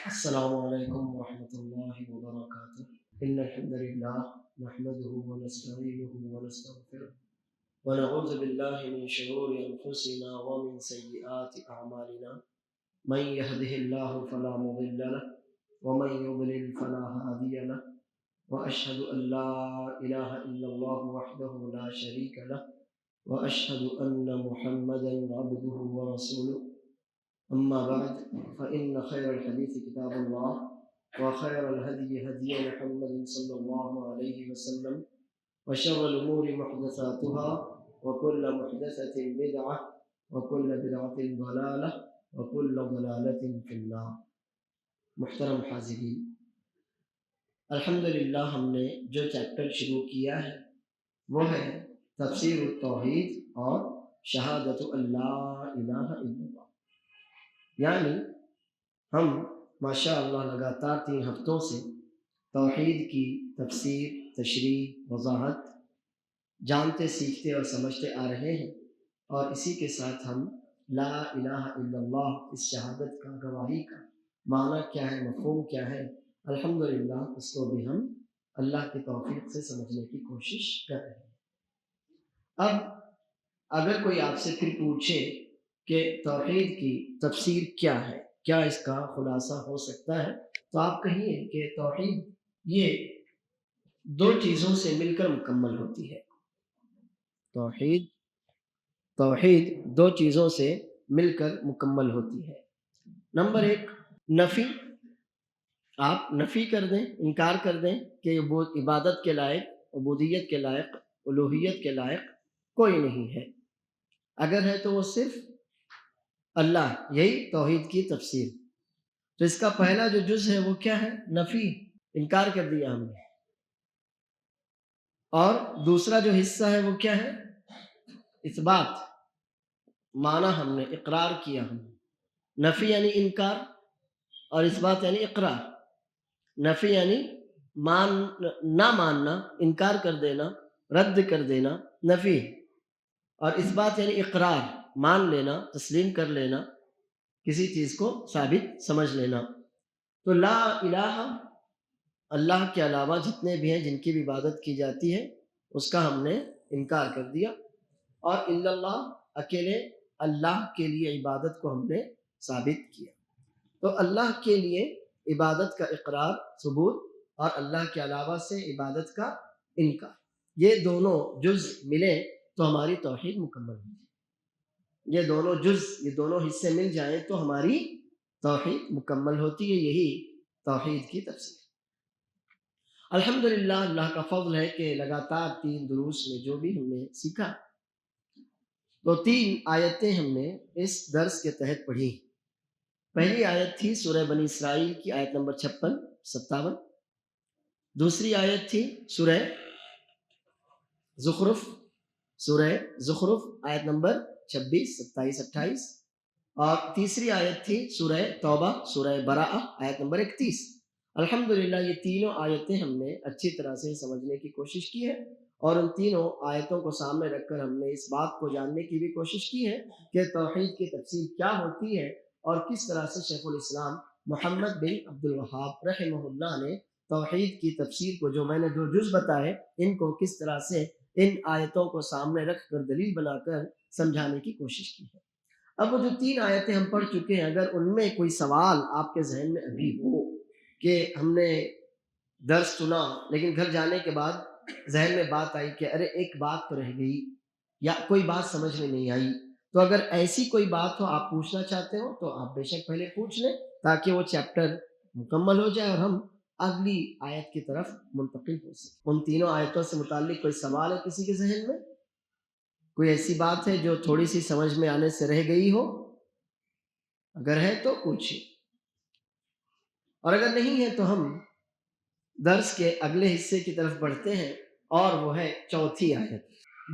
السلام علیکم ورحمۃ اللہ وبرکاتہ ان الحمد للہ نحمده ونستعینه ونستغفره ونعوذ باللہ من شرور انفسنا ومن سیئات اعمالنا من يهده الله فلا مضل له ومن يضلل فلا هادي له واشهد ان لا اله الا الله وحده لا شريك له واشهد ان محمدا عبده ورسوله أما بعد فإن خير الحديث كتاب الله وخير الهدي هدي محمد صلى الله عليه وسلم وشر الأمور محدثاتها وكل محدثة بدعة وكل بدعة ضلالة وكل ضلالة في النار. محترم حاضرین، الحمدللہ ہم نے جو چیپٹر شروع کیا ہے وہ ہے تفسیر التوحید اور شہادت اللہ الہ الا اللہ. یعنی ہم ماشاء اللہ لگاتار 3 ہفتوں سے توحید کی تفسیر، تشریح، وضاحت جانتے، سیکھتے اور سمجھتے آ رہے ہیں، اور اسی کے ساتھ ہم لا الہ الا اللہ، اس شہادت کا، گواہی کا معنی کیا ہے، مفہوم کیا ہے، الحمدللہ اس کو بھی ہم اللہ کی توفیق سے سمجھنے کی کوشش کر رہے ہیں. اب اگر کوئی آپ سے پھر پوچھے کہ توحید کی تفسیر کیا ہے، کیا اس کا خلاصہ ہو سکتا ہے، تو آپ کہیے کہ توحید یہ 2 چیزوں سے مل کر مکمل ہوتی ہے. توحید 2 چیزوں سے مل کر مکمل ہوتی ہے. نمبر 1، نفی. آپ نفی کر دیں، انکار کر دیں کہ عبادت کے لائق، عبودیت کے لائق، الوہیت کے لائق کوئی نہیں ہے. اگر ہے تو وہ صرف اللہ. یہی توحید کی تفسیر. تو اس کا پہلا جو جز ہے وہ کیا ہے؟ نفی، انکار کر دیا ہم نے. اور دوسرا جو حصہ ہے وہ کیا ہے؟ اثبات، مانا ہم نے، اقرار کیا ہم نے. نفی یعنی انکار اور اثبات یعنی اقرار. نفی یعنی نہ ماننا، انکار کر دینا، رد کر دینا، نفی. اور اثبات یعنی اقرار، مان لینا، تسلیم کر لینا، کسی چیز کو ثابت سمجھ لینا. تو لا الہ، اللہ کے علاوہ جتنے بھی ہیں جن کی بھی عبادت کی جاتی ہے اس کا ہم نے انکار کر دیا. اور الا اللہ، اکیلے اللہ کے لیے عبادت کو ہم نے ثابت کیا. تو اللہ کے لیے عبادت کا اقرار، ثبوت، اور اللہ کے علاوہ سے عبادت کا انکار، یہ دونوں جز ملیں تو ہماری توحید مکمل ہوتی ہے. یہ دونوں جز، یہ دونوں حصے مل جائیں تو ہماری توحید مکمل ہوتی ہے. یہی توحید کی تفسیر. الحمدللہ اللہ کا فضل ہے کہ لگاتار 3 دروس میں جو بھی ہم نے سیکھا، تو 3 آیتیں ہم نے اس درس کے تحت پڑھی. پہلی آیت تھی سورہ بنی اسرائیل کی آیت نمبر 56 57. دوسری آیت تھی سورہ زخرف آیت نمبر 26 27 28. اور تیسری آیت تھی سورہ توبہ، سورہ براءہ آیت نمبر 31. الحمدللہ یہ تینوں آیتیں ہم نے اچھی طرح سے سمجھنے کی کوشش کی ہے، اور ان تینوں آیتوں کو سامنے رکھ کر ہم نے اس بات کو جاننے کی بھی کوشش کی ہے کہ توحید کی تفسیر کیا ہوتی ہے، اور کس طرح سے شیخ الاسلام محمد بن عبد الوہاب رحمہ اللہ نے توحید کی تفسیر کو، جو میں نے 2 جز بتائے، ان کو کس طرح سے ان آیتوں کو سامنے رکھ کر دلیل بنا کر سمجھانے کی کوشش کی ہے. اب وہ جو 3 آیتیں ہم پڑھ چکے ہیں، اگر ان میں کوئی سوال آپ کے ذہن میں ابھی ہو کہ ہم نے درس سنا لیکن گھر جانے کے بعد ذہن میں بات آئی کہ ارے ایک بات تو رہ گئی، یا کوئی بات سمجھ میں نہیں آئی، تو اگر ایسی کوئی بات ہو، آپ پوچھنا چاہتے ہو، تو آپ بے شک پہلے پوچھ لیں تاکہ وہ چیپٹر مکمل ہو جائے اور ہم اگلی آیت کی طرف منتقل ہو سکیں. ان تینوں آیتوں سے متعلق کوئی سوال ہے کسی کے ذہن میں؟ کوئی ایسی بات ہے جو تھوڑی سی سمجھ میں آنے سے رہ گئی ہو؟ اگر ہے تو پوچھیں، اور اگر نہیں ہے تو ہم درس کے اگلے حصے کی طرف بڑھتے ہیں، اور وہ ہے 4تھی آیت.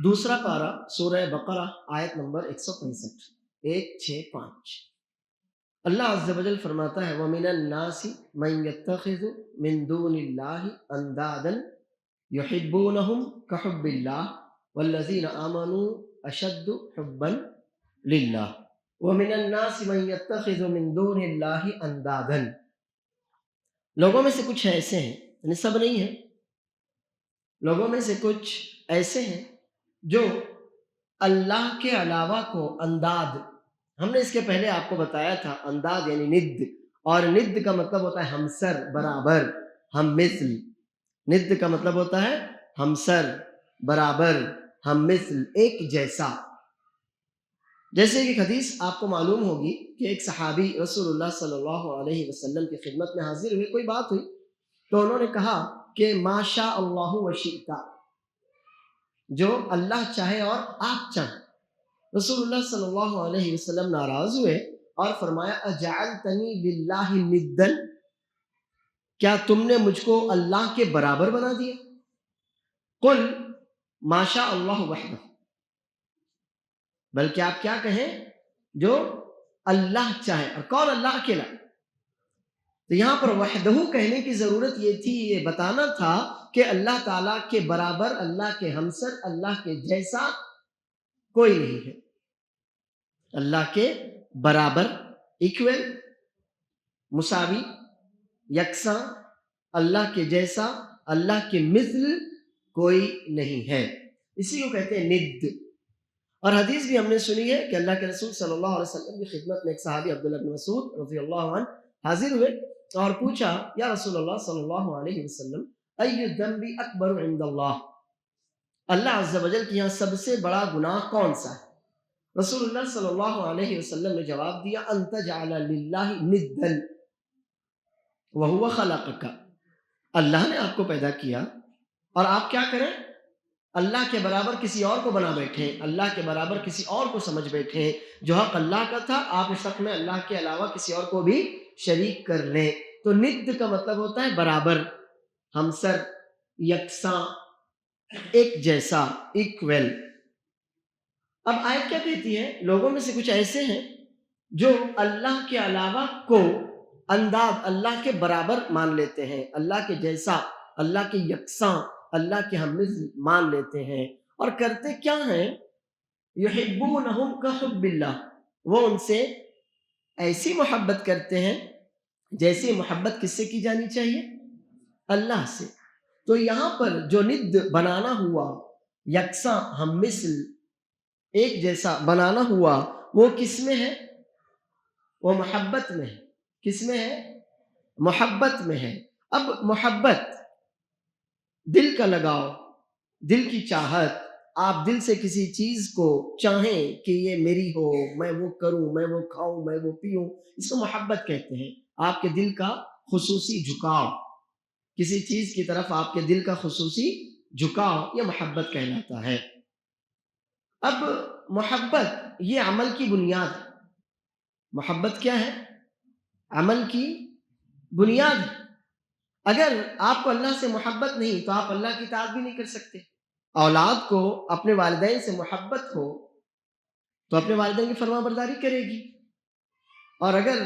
دوسرا پارہ سورہ بقرہ آیت نمبر 165 165. اللہ عز و جل فرماتا ہے وَمِنَ النَّاسِ مَن يَتَّخِذُ مِن دُونِ اللَّهِ أَندَادًا يُحِبُّونَهُمْ كَحُبِّ اللَّهِ وَالَّذِينَ آمَنُوا أَشَدُّ حُبًّا لِلَّهِ. وَمِنَ النَّاسِ مَن يَتَّخِذُ مِن دُونِ اللَّهِ أَندَادًا. لوگوں میں سے کچھ ایسے ہیں، یعنی سب نہیں ہیں، لوگوں میں سے کچھ ایسے ہیں جو اللہ کے علاوہ کو انداد، ہم نے اس کے پہلے آپ کو بتایا تھا انداد یعنی ند، اور ند کا مطلب ہوتا ہے ہمسر، برابر، ہم مثل. ند کا مطلب ہوتا ہے ہمسر، برابر، ہم مثل، ایک جیسا. جیسے کہ حدیث آپ کو معلوم ہوگی کہ ایک صحابی رسول اللہ صلی اللہ علیہ وسلم کی خدمت میں حاضر ہوئے، کوئی بات ہوئی تو انہوں نے کہا کہ ما شاء اللہ و شئت، جو اللہ چاہے اور آپ چاہیں. رسول اللہ صلی اللہ علیہ وسلم ناراض ہوئے اور فرمایا اجعلتنی للہ ندا، کیا تم نے مجھ کو اللہ کے برابر بنا دیا؟ قل ما شاء اللہ وحدہ، بلکہ آپ کیا کہیں، جو اللہ چاہے. اور کون اللہ اکیلا؟ تو یہاں پر وحدہ کہنے کی ضرورت یہ تھی، یہ بتانا تھا کہ اللہ تعالیٰ کے برابر، اللہ کے ہمسر، اللہ کے جیسا کوئی نہیں ہے. اللہ کے برابر، ایکول، مساوی، یکساں، اللہ کے جیسا، اللہ کے مثل کوئی نہیں ہے. اسی کو کہتے ہیں ند. اور حدیث بھی ہم نے سنی ہے کہ اللہ کے رسول صلی اللہ علیہ وسلم کی خدمت میں ایک صحابی عبداللہ بن مسعود رضی اللہ عنہ حاضر ہوئے اور پوچھا یا رسول اللہ صلی اللہ علیہ وسلم ای الذنب اکبر عند اللہ، اللہ عز و جل کے یہاں سب سے بڑا گناہ کون سا ہے؟ رسول اللہ صلی اللہ علیہ وسلم نے جواب دیا ان تجعل للہ ندا وہو خلقک، اللہ نے آپ کو پیدا کیا اور آپ کیا کریں، اللہ کے برابر کسی اور کو بنا بیٹھے، اللہ کے برابر کسی اور کو سمجھ بیٹھے. جو حق اللہ کا تھا آپ اس حق میں اللہ کے علاوہ کسی اور کو بھی شریک کر لیں. تو ند کا مطلب ہوتا ہے برابر، ہمسر، یکساں، ایک جیسا، ایکول. اب آیت کیا کہتی ہے؟ لوگوں میں سے کچھ ایسے ہیں جو اللہ کے علاوہ کو انداز، اللہ کے برابر مان لیتے ہیں، اللہ کے جیسا، اللہ کے یکساں، اللہ کے ہم مثل مان لیتے ہیں. اور کرتے کیا ہیں؟ یحبونہم کحب اللہ، وہ ان سے ایسی محبت کرتے ہیں جیسی محبت کس سے کی جانی چاہیے؟ اللہ سے. تو یہاں پر جو ند بنانا ہوا، یکساں، ہم مثل، ایک جیسا بنانا ہوا، وہ کس میں ہے؟ وہ محبت میں ہے. کس میں ہے؟ محبت میں ہے. اب محبت، دل کا لگاؤ، دل کی چاہت، آپ دل سے کسی چیز کو چاہیں کہ یہ میری ہو، میں وہ کروں، میں وہ کھاؤں، میں وہ پیوں، اس کو محبت کہتے ہیں. آپ کے دل کا خصوصی جھکاؤ، کسی چیز کی طرف آپ کے دل کا خصوصی جھکاؤ، یہ محبت کہلاتا ہے. اب محبت یہ عمل کی بنیاد ہے. محبت کیا ہے؟ عمل کی بنیاد ہے. اگر آپ کو اللہ سے محبت نہیں تو آپ اللہ کی اطاعت بھی نہیں کر سکتے. اولاد کو اپنے والدین سے محبت ہو تو اپنے والدین کی فرما برداری کرے گی، اور اگر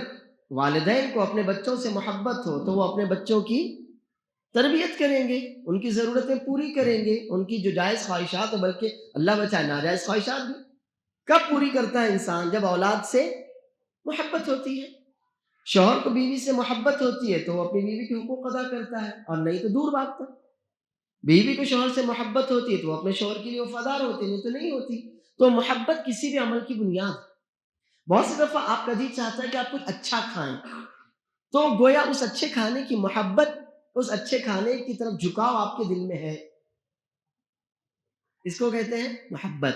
والدین کو اپنے بچوں سے محبت ہو تو وہ اپنے بچوں کی تربیت کریں گے، ان کی ضرورتیں پوری کریں گے، ان کی جو جائز خواہشات ہیں، بلکہ اللہ بچائے ناجائز خواہشات بھی. کب پوری کرتا ہے انسان؟ جب اولاد سے محبت ہوتی ہے. شوہر کو بیوی سے محبت ہوتی ہے تو وہ اپنی بیوی کے حقوق ادا کرتا ہے، اور نہیں تو دور بھاگتا. بیوی کو شوہر سے محبت ہوتی ہے تو وہ اپنے شوہر کے لیے وفادار ہوتی، نہیں تو نہیں ہوتی. تو محبت کسی بھی عمل کی بنیاد ہے. بہت سی دفعہ آپ کا جی چاہتا ہے کہ آپ کچھ اچھا کھائیں، تو گویا اس اچھے کھانے کی محبت، اس اچھے کھانے کی طرف جھکاؤ آپ کے دل میں ہے، اس کو کہتے ہیں محبت.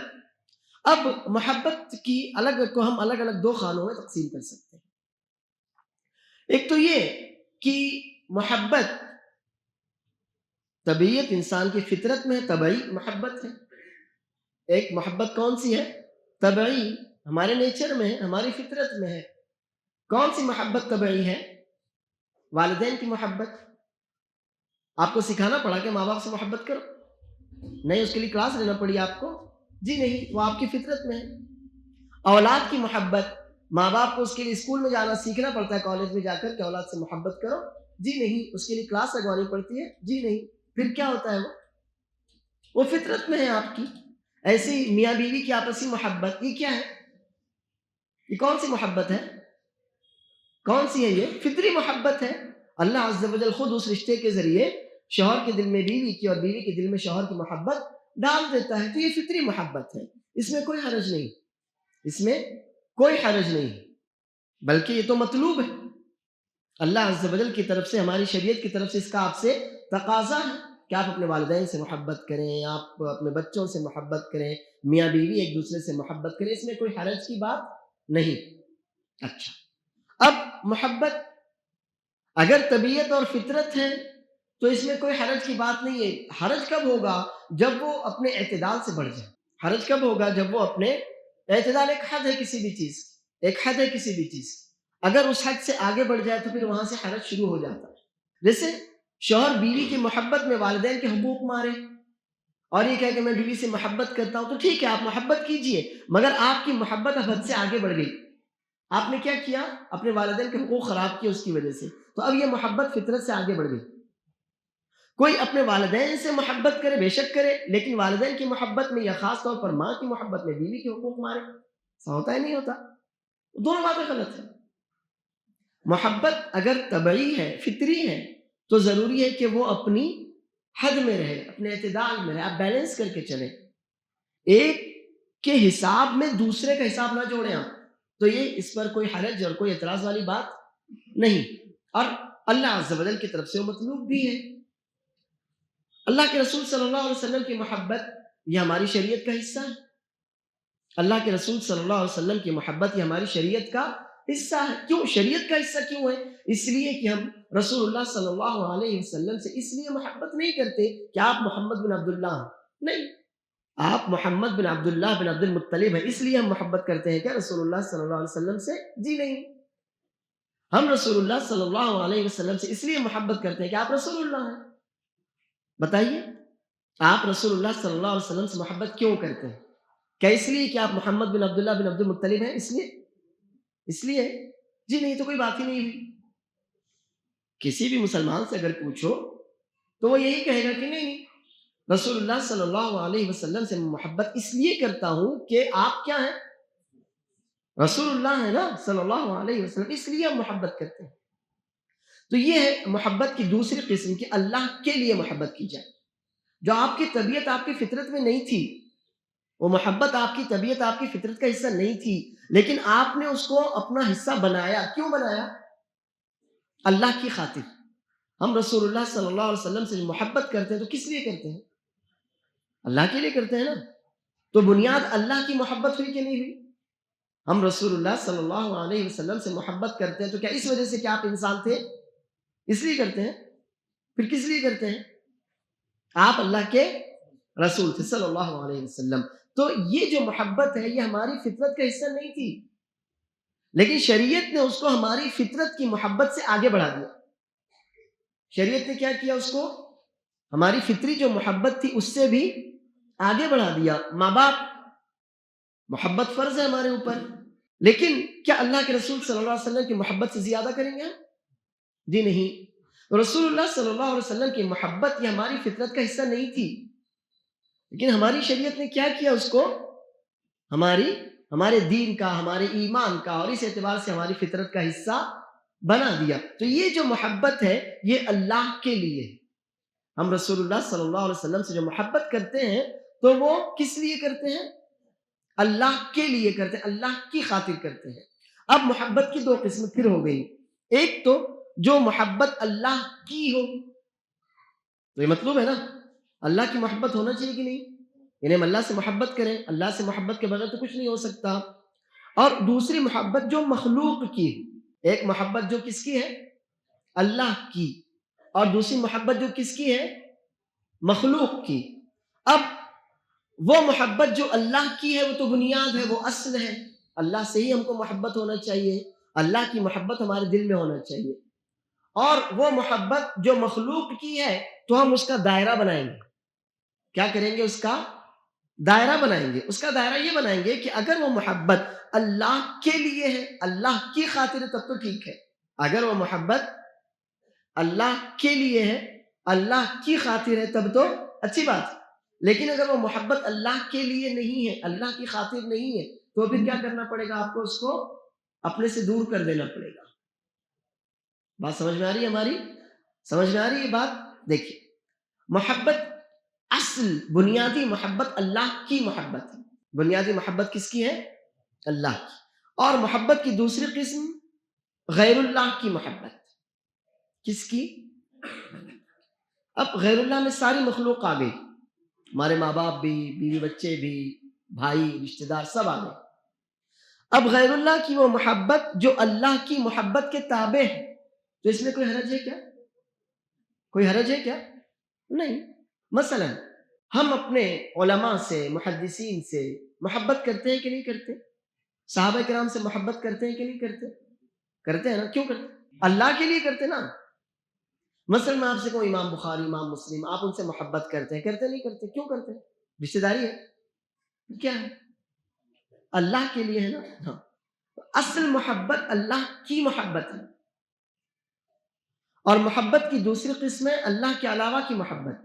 اب محبت کی کو ہم الگ الگ دو خانوں میں تقسیم کر سکتے ہیں. ایک تو یہ کہ محبت طبیعت انسان کی فطرت میں طبعی محبت ہے. ایک محبت کون سی ہے؟ طبعی، ہمارے نیچر میں ہے، ہماری فطرت میں ہے. کون سی محبت طبعی ہے؟ والدین کی محبت. آپ کو سکھانا پڑا کہ ماں باپ سے محبت کرو؟ نہیں. اس کے لیے کلاس لینا پڑی آپ کو؟ جی نہیں، وہ آپ کی فطرت میں ہے. اولاد کی محبت، ماں باپ کو اس کے لیے اسکول میں جانا سیکھنا پڑتا ہے، کالج میں جا کر کہ اولاد سے محبت کرو؟ جی نہیں. اس کے لیے کلاس لگوانی پڑتی ہے؟ جی نہیں. پھر کیا ہوتا ہے؟ وہ فطرت میں ہے آپ کی. ایسی میاں بیوی کی آپسی محبت، یہ کیا ہے؟ یہ کون سی محبت ہے؟ کون سی ہے؟ یہ فطری محبت ہے. اللہ عز و جل خود اس رشتے کے ذریعے شوہر کے دل میں بیوی کی اور بیوی کے دل میں شوہر کی محبت ڈال دیتا ہے. تو یہ فطری محبت ہے، اس میں کوئی حرج نہیں، اس میں کوئی حرج نہیں، بلکہ یہ تو مطلوب ہے. اللہ عز و جل کی طرف سے، ہماری شریعت کی طرف سے اس کا آپ سے تقاضا ہے کہ آپ اپنے والدین سے محبت کریں، آپ اپنے بچوں سے محبت کریں، میاں بیوی ایک دوسرے سے محبت کریں، اس میں کوئی حرج کی بات نہیں. اچھا، اب محبت اگر طبیعت اور فطرت ہے تو اس میں کوئی حرج کی بات نہیں ہے. حرج کب ہوگا؟ جب وہ اپنے اعتدال سے بڑھ جائے. حرج کب ہوگا؟ جب وہ اپنے اعتدال، ایک حد ہے کسی بھی چیز کی، ایک حد ہے کسی بھی چیز کی، اگر اس حد سے آگے بڑھ جائے تو پھر وہاں سے حرج شروع ہو جاتا ہے. جیسے شوہر بیوی کی محبت میں والدین کے حقوق مارے اور یہ کہے کہ میں بیوی سے محبت کرتا ہوں، تو ٹھیک ہے آپ محبت کیجئے، مگر آپ کی محبت اب حد سے آگے بڑھ گئی. آپ نے کیا کیا؟ اپنے والدین کے حقوق خراب کیے اس کی وجہ سے، تو اب یہ محبت فطرت سے آگے بڑھ گئی. کوئی اپنے والدین سے محبت کرے، بے شک کرے، لیکن والدین کی محبت میں یا خاص طور پر ماں کی محبت میں بیوی کے حقوق مارے، ایسا ہوتا ہے نہیں ہوتا؟ دونوں باتیں غلط ہیں. محبت اگر طبعی ہے، فطری ہے، تو ضروری ہے کہ وہ اپنی حد میں رہے، اپنے اعتدال میں رہے. آپ بیلنس کر کے چلیں، ایک کے حساب میں دوسرے کا حساب نہ جوڑیں آپ. تو یہ اس پر کوئی حرج اور کوئی اعتراض والی بات نہیں، اور اللہ عز و جل کی طرف سے وہ مطلوب بھی ہے. اللہ کے رسول صلی اللہ علیہ وسلم کی محبت یہ ہماری شریعت کا حصہ ہے. اللہ کے رسول صلی اللہ علیہ وسلم کی محبت یہ ہماری شریعت کا حصہ ہے. کیوں شریعت کا حصہ کیوں ہے؟ اس لیے کہ ہم رسول اللہ صلی اللہ علیہ وسلم سے اس لیے محبت نہیں کرتے کہ آپ محمد بن عبداللہ ہیں، نہیں، آپ محمد بن عبداللہ بن عبد المطلب ہیں، اس لیے ہم محبت کرتے ہیں کیا رسول اللہ صلی اللہ علیہ وسلم سے؟ جی نہیں. ہم رسول اللہ صلی اللہ علیہ وسلم سے اس لیے محبت کرتے ہیں کہ آپ رسول اللہ ہیں. بتائیے، آپ رسول اللہ صلی اللہ علیہ وسلم سے محبت کیوں کرتے ہیں؟ کیا اس لیے کہ آپ محمد بن عبداللہ بن عبد المطلب ہیں؟ اس لیے جی نہیں، تو کوئی بات ہی نہیں ہوئی. کسی بھی مسلمان سے اگر پوچھو تو وہ یہی کہے گا کہ نہیں، رسول اللہ صلی اللہ علیہ وسلم سے محبت اس لیے کرتا ہوں کہ آپ کیا ہیں؟ رسول اللہ ہے نا صلی اللہ علیہ وسلم، اس لیے ہم محبت کرتے ہیں. تو یہ ہے محبت کی دوسری قسم کہ اللہ کے لیے محبت کی جائے. جو آپ کی طبیعت آپ کی فطرت میں نہیں تھی، وہ محبت آپ کی طبیعت آپ کی فطرت کا حصہ نہیں تھی، لیکن آپ نے اس کو اپنا حصہ بنایا. کیوں بنایا؟ اللہ کی خاطر. ہم رسول اللہ صلی اللہ علیہ وسلم سے محبت کرتے ہیں تو کس لیے کرتے ہیں؟ اللہ کے لیے کرتے ہیں نا. تو بنیاد اللہ کی محبت ہوئی کہ نہیں ہوئی؟ ہم رسول اللہ صلی اللہ علیہ وسلم سے محبت کرتے ہیں تو کیا اس وجہ سے کہ آپ انسان تھے اس لیے کرتے ہیں؟ پھر کس لیے کرتے ہیں؟ آپ اللہ کے رسول تھے صلی اللہ علیہ وسلم. تو یہ جو محبت ہے یہ ہماری فطرت کا حصہ نہیں تھی، لیکن شریعت نے اس کو ہماری فطرت کی محبت سے آگے بڑھا دیا. شریعت نے کیا کیا؟ اس کو ہماری فطری جو محبت تھی اس سے بھی آگے بڑھا دیا. ماں باپ محبت فرض ہے ہمارے اوپر، لیکن کیا اللہ کے رسول صلی اللہ علیہ وسلم کی محبت سے زیادہ کریں گے؟ جی نہیں. رسول اللہ صلی اللہ علیہ وسلم کی محبت یہ ہماری فطرت کا حصہ نہیں تھی، لیکن ہماری شریعت نے کیا کیا؟ اس کو ہمارے دین کا، ہمارے ایمان کا، اور اس اعتبار سے ہماری فطرت کا حصہ بنا دیا. تو یہ جو محبت ہے یہ اللہ کے لیے ہے. ہم رسول اللہ صلی اللہ علیہ وسلم سے جو محبت کرتے ہیں تو وہ کس لیے کرتے ہیں؟ اللہ کے لیے کرتے ہیں، اللہ کی خاطر کرتے ہیں. اب محبت کی دو قسم پھر ہو گئی. ایک تو جو محبت اللہ کی ہو، تو یہ مطلوب ہے نا، اللہ کی محبت ہونا چاہیے کہ نہیں؟ یعنی ہم اللہ سے محبت کریں، اللہ سے محبت کے بغیر تو کچھ نہیں ہو سکتا. اور دوسری محبت جو مخلوق کی، ایک محبت جو کس کی ہے؟ اللہ کی، اور دوسری محبت جو کس کی ہے؟ مخلوق کی. اب وہ محبت جو اللہ کی ہے وہ تو بنیاد ہے، وہ اصل ہے. اللہ سے ہی ہم کو محبت ہونا چاہیے، اللہ کی محبت ہمارے دل میں ہونا چاہیے. اور وہ محبت جو مخلوق کی ہے تو ہم اس کا دائرہ بنائیں گے. کیا کریں گے؟ اس کا دائرہ بنائیں گے. اس کا دائرہ یہ بنائیں گے کہ اگر وہ محبت اللہ کے لیے ہے، اللہ کی خاطر ہے، تب تو ٹھیک ہے. اگر وہ محبت اللہ کے لیے ہے، اللہ کی خاطر ہے، تب تو اچھی بات ہے. لیکن اگر وہ محبت اللہ کے لیے نہیں ہے، اللہ کی خاطر نہیں ہے، تو پھر کیا کرنا پڑے گا آپ کو؟ اس کو اپنے سے دور کر دینا پڑے گا. بات سمجھ میں آ رہی ہے ہماری؟ سمجھ میں آ رہی ہے بات؟ دیکھیے، محبت، اصل بنیادی محبت اللہ کی محبت ہے. بنیادی محبت کس کی ہے؟ اللہ کی. اور محبت کی دوسری قسم غیر اللہ کی محبت. کس کی؟ اب غیر اللہ میں ساری مخلوق آ گئی، ہمارے ماں باپ بھی، بیوی بچے بھی، بھائی رشتہ دار سب آ گئے. اب غیر اللہ کی وہ محبت جو اللہ کی محبت کے تابع ہے، تو اس میں کوئی حرج ہے کیا؟ کوئی حرج ہے کیا؟ نہیں. مثلا ہم اپنے علماء سے، محدثین سے محبت کرتے ہیں کہ نہیں کرتے؟ صحابہ کرام سے محبت کرتے ہیں کہ نہیں کرتے؟ کرتے ہیں نا. کیوں کرتے؟ اللہ کے لیے کرتے نا. مثلا میں آپ سے کہوں امام بخاری، امام مسلم، آپ ان سے محبت کرتے ہیں، کرتے نہیں کرتے؟ کیوں کرتے ہیں؟ رشتہ داری ہے. کیا ہے؟ اللہ کے لیے ہے نا. ہاں، اصل محبت اللہ کی محبت ہے. اور محبت کی دوسری قسم ہے اللہ کے علاوہ کی محبت.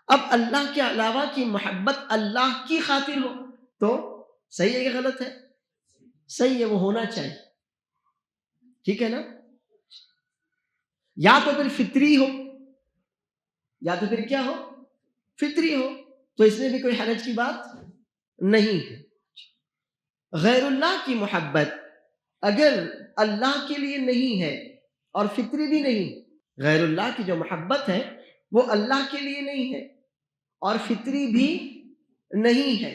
اب اللہ کے علاوہ کی محبت اللہ کی خاطر ہو تو صحیح ہے کہ غلط ہے؟ صحیح ہے، وہ ہونا چاہیے. ٹھیک ہے نا. یا تو پھر فطری ہو، یا تو پھر کیا ہو؟ فطری ہو. تو اس میں بھی کوئی حرج کی بات نہیں ہے. غیر اللہ کی محبت اگر اللہ کے لیے نہیں ہے اور فطری بھی نہیں، غیر اللہ کی جو محبت ہے وہ اللہ کے لیے نہیں ہے اور فطری بھی نہیں ہے،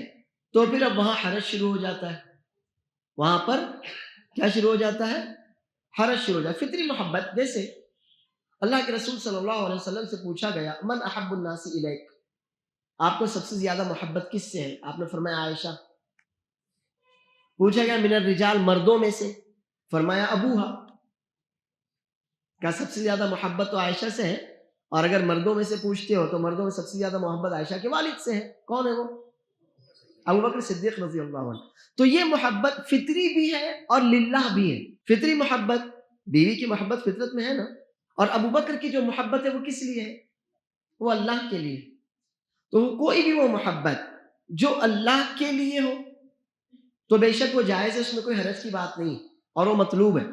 تو پھر اب وہاں حرج شروع ہو جاتا ہے. وہاں پر کیا شروع ہو جاتا ہے؟ حرج شروع ہو جاتا ہے. فطری محبت، جیسے اللہ کے رسول صلی اللہ علیہ وسلم سے پوچھا گیا من احب الناس الیک، آپ کو سب سے زیادہ محبت کس سے ہے؟ آپ نے فرمایا عائشہ. پوچھا گیا من الرجال، مردوں میں سے؟ فرمایا ابوہا. کیا سب سے زیادہ محبت تو عائشہ سے ہے، اور اگر مردوں میں سے پوچھتے ہو تو مردوں میں سب سے زیادہ محبت عائشہ کے والد سے ہے. کون ہے وہ؟ ابو بکر صدیق رضی اللہ عنہ. تو یہ محبت فطری بھی ہے اور للہ بھی ہے. فطری محبت، بیوی کی محبت فطرت میں ہے نا. اور ابو بکر کی جو محبت ہے وہ کس لیے ہے؟ وہ اللہ کے لیے. تو کوئی بھی وہ محبت جو اللہ کے لیے ہو تو بے شک وہ جائز ہے، اس میں کوئی حرج کی بات نہیں، اور وہ مطلوب ہے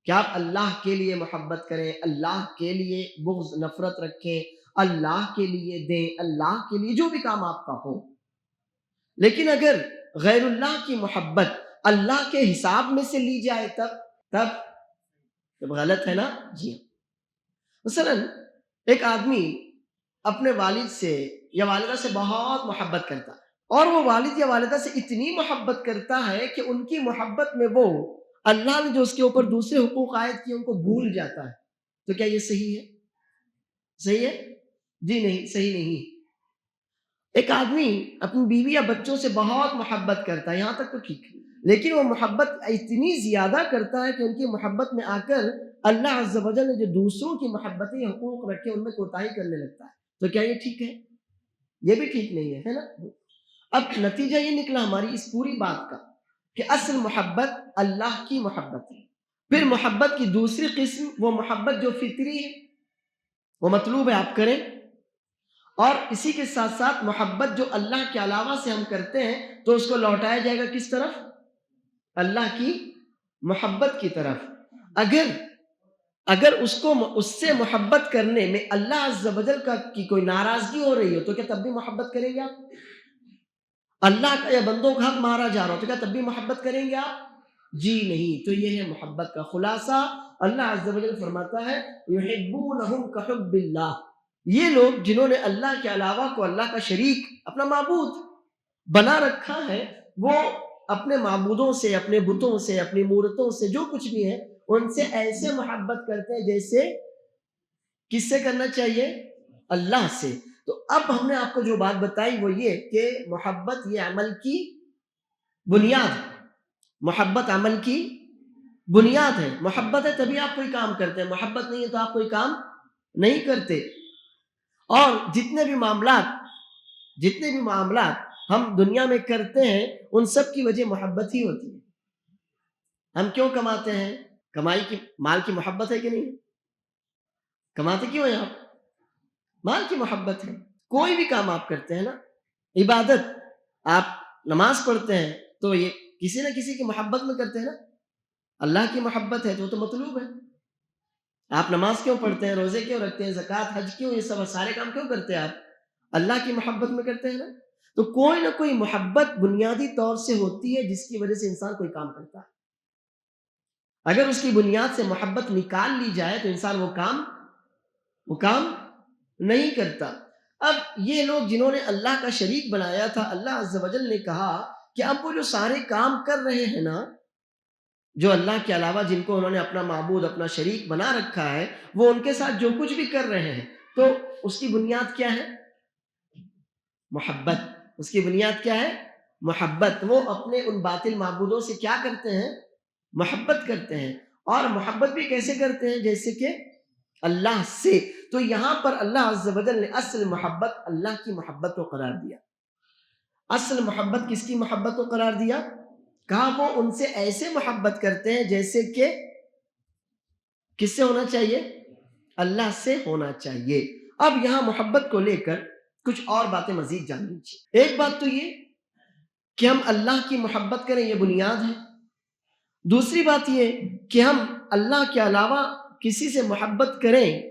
کہ آپ اللہ کے لیے محبت کریں، اللہ کے لیے بغض نفرت رکھیں، اللہ کے لیے دیں، اللہ کے لیے جو بھی کام آپ کا ہو. لیکن اگر غیر اللہ کی محبت اللہ کے حساب میں سے لی جائے تب غلط ہے نا. جی. مثلا ایک آدمی اپنے والد سے یا والدہ سے بہت محبت کرتا ہے، اور وہ والد یا والدہ سے اتنی محبت کرتا ہے کہ ان کی محبت میں وہ اللہ نے جو اس کے اوپر دوسرے حقوق عائد کیے ان کو بھول جاتا ہے. تو کیا یہ صحیح ہے؟ صحیح ہے؟ جی نہیں، صحیح نہیں. ایک آدمی اپنی بیوی یا بچوں سے بہت محبت کرتا ہے، یہاں تک تو ٹھیک ہے، لیکن وہ محبت اتنی زیادہ کرتا ہے کہ ان کی محبت میں آ کر اللہ عز و جل نے جو دوسروں کی محبتیں حقوق رکھے ان میں کوتاہی کرنے لگتا ہے. تو کیا یہ ٹھیک ہے؟ یہ بھی ٹھیک نہیں ہے نا. اب نتیجہ یہ نکلا ہماری اس پوری بات کا کہ اصل محبت اللہ کی محبت ہے. پھر محبت کی دوسری قسم وہ محبت جو فطری ہے، وہ مطلوب ہے آپ کریں، اور اسی کے ساتھ ساتھ محبت جو اللہ کے علاوہ سے ہم کرتے ہیں تو اس کو لوٹایا جائے گا کس طرف؟ اللہ کی محبت کی طرف. اگر اس سے محبت کرنے میں اللہ عز و جل کی کوئی ناراضگی ہو رہی ہو تو کیا تب بھی محبت کریں گے آپ؟ اللہ کا یا بندوں کا حق مارا جا رہا ہو تو کیا تب بھی محبت کریں گے آپ؟ جی نہیں. تو یہ ہے محبت کا خلاصہ. اللہ عز و جل فرماتا ہے یحبونہم کحب اللہ، یہ لوگ جنہوں نے اللہ کے علاوہ کو اللہ کا شریک، اپنا معبود بنا رکھا ہے، وہ اپنے معبودوں سے، اپنے بتوں سے، اپنی مورتوں سے، جو کچھ بھی ہے ان سے ایسے محبت کرتے ہیں جیسے کس سے کرنا چاہیے؟ اللہ سے. تو اب ہم نے آپ کو جو بات بتائی وہ یہ کہ محبت یہ عمل کی بنیاد ہے. محبت عمل کی بنیاد ہے. محبت ہے تبھی آپ کوئی کام کرتے ہیں، محبت نہیں ہے تو آپ کوئی کام نہیں کرتے. اور جتنے بھی معاملات ہم دنیا میں کرتے ہیں ان سب کی وجہ محبت ہی ہوتی ہے. ہم کیوں کماتے ہیں؟ کمائی کی، مال کی محبت ہے کہ نہیں؟ کماتے کیوں ہیں آپ؟ مال کی محبت ہے. کوئی بھی کام آپ کرتے ہیں نا، عبادت، آپ نماز پڑھتے ہیں تو یہ کسی نہ کسی کی محبت میں کرتے ہیں نا. اللہ کی محبت ہے تو وہ تو مطلوب ہے. آپ نماز کیوں پڑھتے ہیں، روزے کیوں رکھتے ہیں، زکوٰۃ، حج کیوں، یہ سب سارے کام کیوں کرتے ہیں آپ؟ اللہ کی محبت میں کرتے ہیں نا۔ تو کوئی نہ کوئی محبت بنیادی طور سے ہوتی ہے جس کی وجہ سے انسان کوئی کام کرتا ہے۔ اگر اس کی بنیاد سے محبت نکال لی جائے تو انسان وہ کام نہیں کرتا۔ اب یہ لوگ جنہوں نے اللہ کا شریک بنایا تھا، اللہ عز و جل نے کہا کہ اب وہ جو سارے کام کر رہے ہیں نا، جو اللہ کے علاوہ جن کو انہوں نے اپنا معبود، اپنا شریک بنا رکھا ہے، وہ ان کے ساتھ جو کچھ بھی کر رہے ہیں، تو اس کی بنیاد کیا ہے؟ محبت۔ اس کی بنیاد کیا ہے؟ محبت۔ وہ اپنے ان باطل معبودوں سے کیا کرتے ہیں؟ محبت کرتے ہیں۔ اور محبت بھی کیسے کرتے ہیں؟ جیسے کہ اللہ سے۔ تو یہاں پر اللہ عز و جل نے اصل محبت اللہ کی محبت کو قرار دیا۔ اصل محبت کس کی محبت کو قرار دیا؟ کہا وہ ان سے ایسے محبت کرتے ہیں جیسے کہ کس سے ہونا چاہیے؟ اللہ سے ہونا چاہیے۔ اب یہاں محبت کو لے کر کچھ اور باتیں مزید جان لیجیے۔ ایک بات تو یہ کہ ہم اللہ کی محبت کریں، یہ بنیاد ہے۔ دوسری بات یہ کہ ہم اللہ کے علاوہ کسی سے محبت کریں،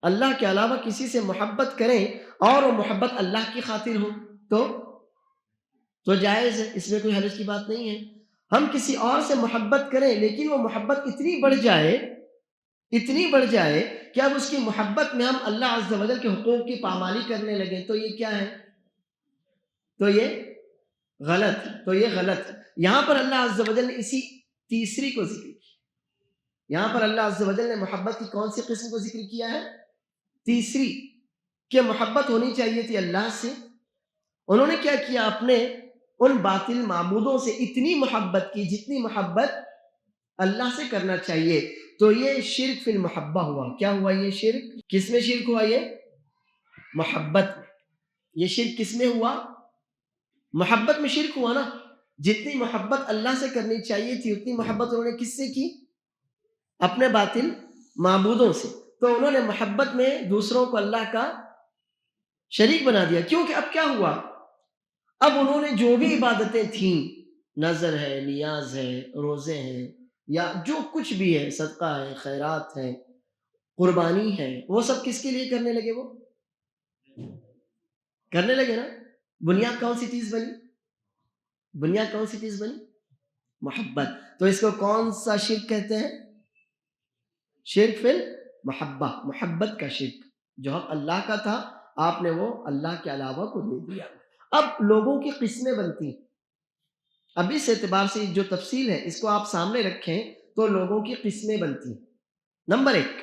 اللہ کے علاوہ کسی سے محبت کریں اور وہ محبت اللہ کی خاطر ہو تو جائز ہے، اس میں کوئی حرج کی بات نہیں ہے۔ ہم کسی اور سے محبت کریں لیکن وہ محبت اتنی بڑھ جائے کہ اب اس کی محبت میں ہم اللہ عز و جل کے حقوق کی پامالی کرنے لگیں تو یہ کیا ہے؟ تو یہ غلط۔ یہاں پر اللہ عز و جل نے اسی تیسری کو ذکر کیا۔ یہاں پر اللہ عز و جل نے محبت کی کون سی قسم کو ذکر کیا ہے؟ تیسری، کہ محبت ہونی چاہیے تھی اللہ سے۔ انہوں نے کیا کیا؟ اپنے ان باطل معبودوں سے اتنی محبت کی جتنی محبت اللہ سے کرنا چاہیے۔ تو یہ شرک فی المحبہ ہوا۔ کیا ہوا یہ شرک؟ کس میں شرک ہوا؟ یہ محبت میں۔ یہ شرک کس میں ہوا؟ محبت میں شرک ہوا نا۔ جتنی محبت اللہ سے کرنی چاہیے تھی اتنی محبت انہوں نے کس سے کی؟ اپنے باطل معبودوں سے۔ تو انہوں نے محبت میں دوسروں کو اللہ کا شریک بنا دیا۔ کیونکہ اب کیا ہوا؟ اب انہوں نے جو بھی عبادتیں تھیں، نظر ہے، نیاز ہے، روزے ہیں، یا جو کچھ بھی ہے، صدقہ ہے، خیرات ہے، قربانی ہے، وہ سب کس کے لیے کرنے لگے؟ وہ کرنے لگے نا۔ بنیاد کون سی چیز بنی؟ محبت۔ تو اس کو کون سا شرک کہتے ہیں؟ شرک فی المحبہ، محبت کا شرک۔ جو حق اللہ کا تھا آپ نے وہ اللہ کے علاوہ کو دے دیا۔ اب لوگوں کی قسمیں بنتی ہیں۔ اب اس اعتبار سے جو تفصیل ہے اس کو آپ سامنے رکھیں تو لوگوں کی قسمیں بنتی ہیں۔ نمبر 1،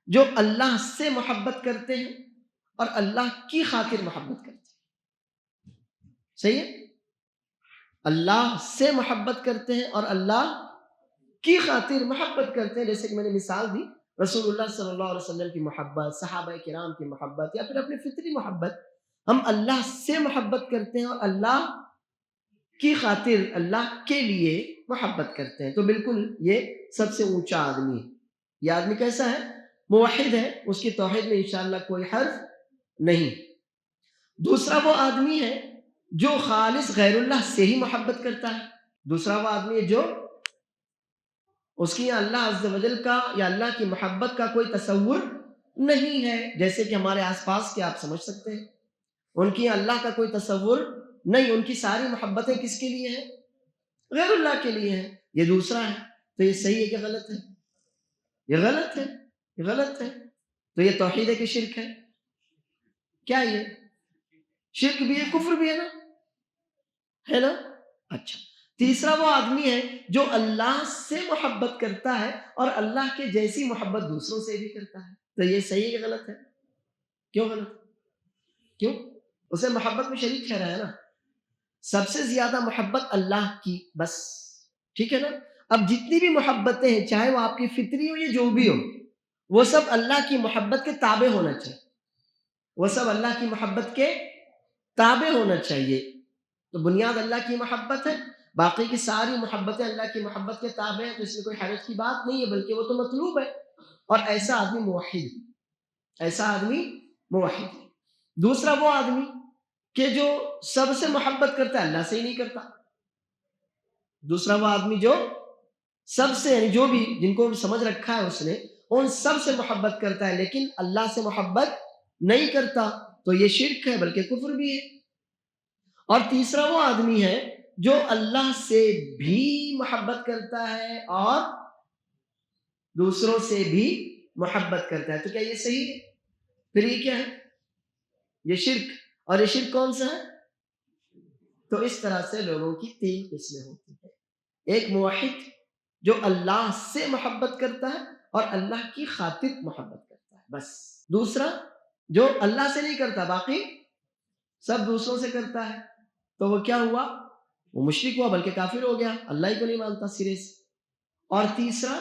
جو اللہ سے محبت کرتے ہیں اور اللہ کی خاطر محبت کرتے ہیں۔ صحیح ہے؟ اللہ سے محبت کرتے ہیں اور اللہ کی خاطر محبت کرتے ہیں۔ جیسے کہ میں نے مثال دی، رسول اللہ صلی اللہ علیہ وسلم کی محبت، صحابہ کرام کی محبت، یا پھر اپنی فطری محبت۔ ہم اللہ سے محبت کرتے ہیں اور اللہ کی خاطر، اللہ کے لیے محبت کرتے ہیں۔ تو بالکل یہ سب سے اونچا آدمی ہے۔ یہ آدمی کیسا ہے؟ موحد ہے، اس کی توحید میں انشاءاللہ کوئی حرف نہیں۔ دوسرا وہ آدمی ہے جو خالص غیر اللہ سے ہی محبت کرتا ہے۔ دوسرا وہ آدمی ہے جو اس کی اللہ عز و جل کا یا اللہ کی محبت کا کوئی تصور نہیں ہے، جیسے کہ ہمارے آس پاس کے آپ سمجھ سکتے ہیں، ان کی اللہ کا کوئی تصور نہیں، ان کی ساری محبتیں کس کے لیے ہیں؟ غیر اللہ کے لیے ہیں۔ یہ دوسرا ہے۔ تو یہ صحیح ہے کہ غلط ہے؟ یہ غلط ہے۔ تو یہ توحید ہے کہ شرک ہے؟ کیا یہ شرک بھی ہے، کفر بھی ہے نا؟ اچھا، تیسرا وہ آدمی ہے جو اللہ سے محبت کرتا ہے اور اللہ کے جیسی محبت دوسروں سے بھی کرتا ہے۔ تو یہ صحیح ہے کہ غلط ہے؟ کیوں غلط؟ کیوں؟ اسے محبت میں شریک ٹھہرایا ہے نا۔ سب سے زیادہ محبت اللہ کی، بس، ٹھیک ہے نا۔ اب جتنی بھی محبتیں ہیں، چاہے وہ آپ کی فطری ہو یا جو بھی ہو، وہ سب اللہ کی محبت کے تابع ہونا چاہیے۔ وہ سب اللہ کی محبت کے تابع ہونا چاہیے۔ تو بنیاد اللہ کی محبت ہے، باقی کی ساری محبتیں اللہ کی محبت کے تابع ہیں، تو اس میں کوئی حرج کی بات نہیں ہے، بلکہ وہ تو مطلوب ہے۔ اور ایسا آدمی موحد ہے۔ دوسرا وہ آدمی کہ جو سب سے محبت کرتا ہے، اللہ سے ہی نہیں کرتا۔ دوسرا وہ آدمی جو سب سے، یعنی جو بھی جن کو سمجھ رکھا ہے اس نے، ان سب سے محبت کرتا ہے لیکن اللہ سے محبت نہیں کرتا تو یہ شرک ہے بلکہ کفر بھی ہے۔ اور تیسرا وہ آدمی ہے جو اللہ سے بھی محبت کرتا ہے اور دوسروں سے بھی محبت کرتا ہے، تو کیا یہ صحیح ہے؟ پھر یہ کیا ہے؟ یہ شرک۔ اور یہ شرک کون سا ہے؟ تو اس طرح سے لوگوں کی 3 قسمیں ہوتی ہیں۔ ایک موحد جو اللہ سے محبت کرتا ہے اور اللہ کی خاطر محبت کرتا ہے بس۔ دوسرا جو اللہ سے نہیں کرتا، باقی سب دوسروں سے کرتا ہے، تو وہ کیا ہوا؟ وہ مشرک ہوا بلکہ کافر ہو گیا، اللہ ہی کو نہیں مانتا سرے سے۔ اور تیسرا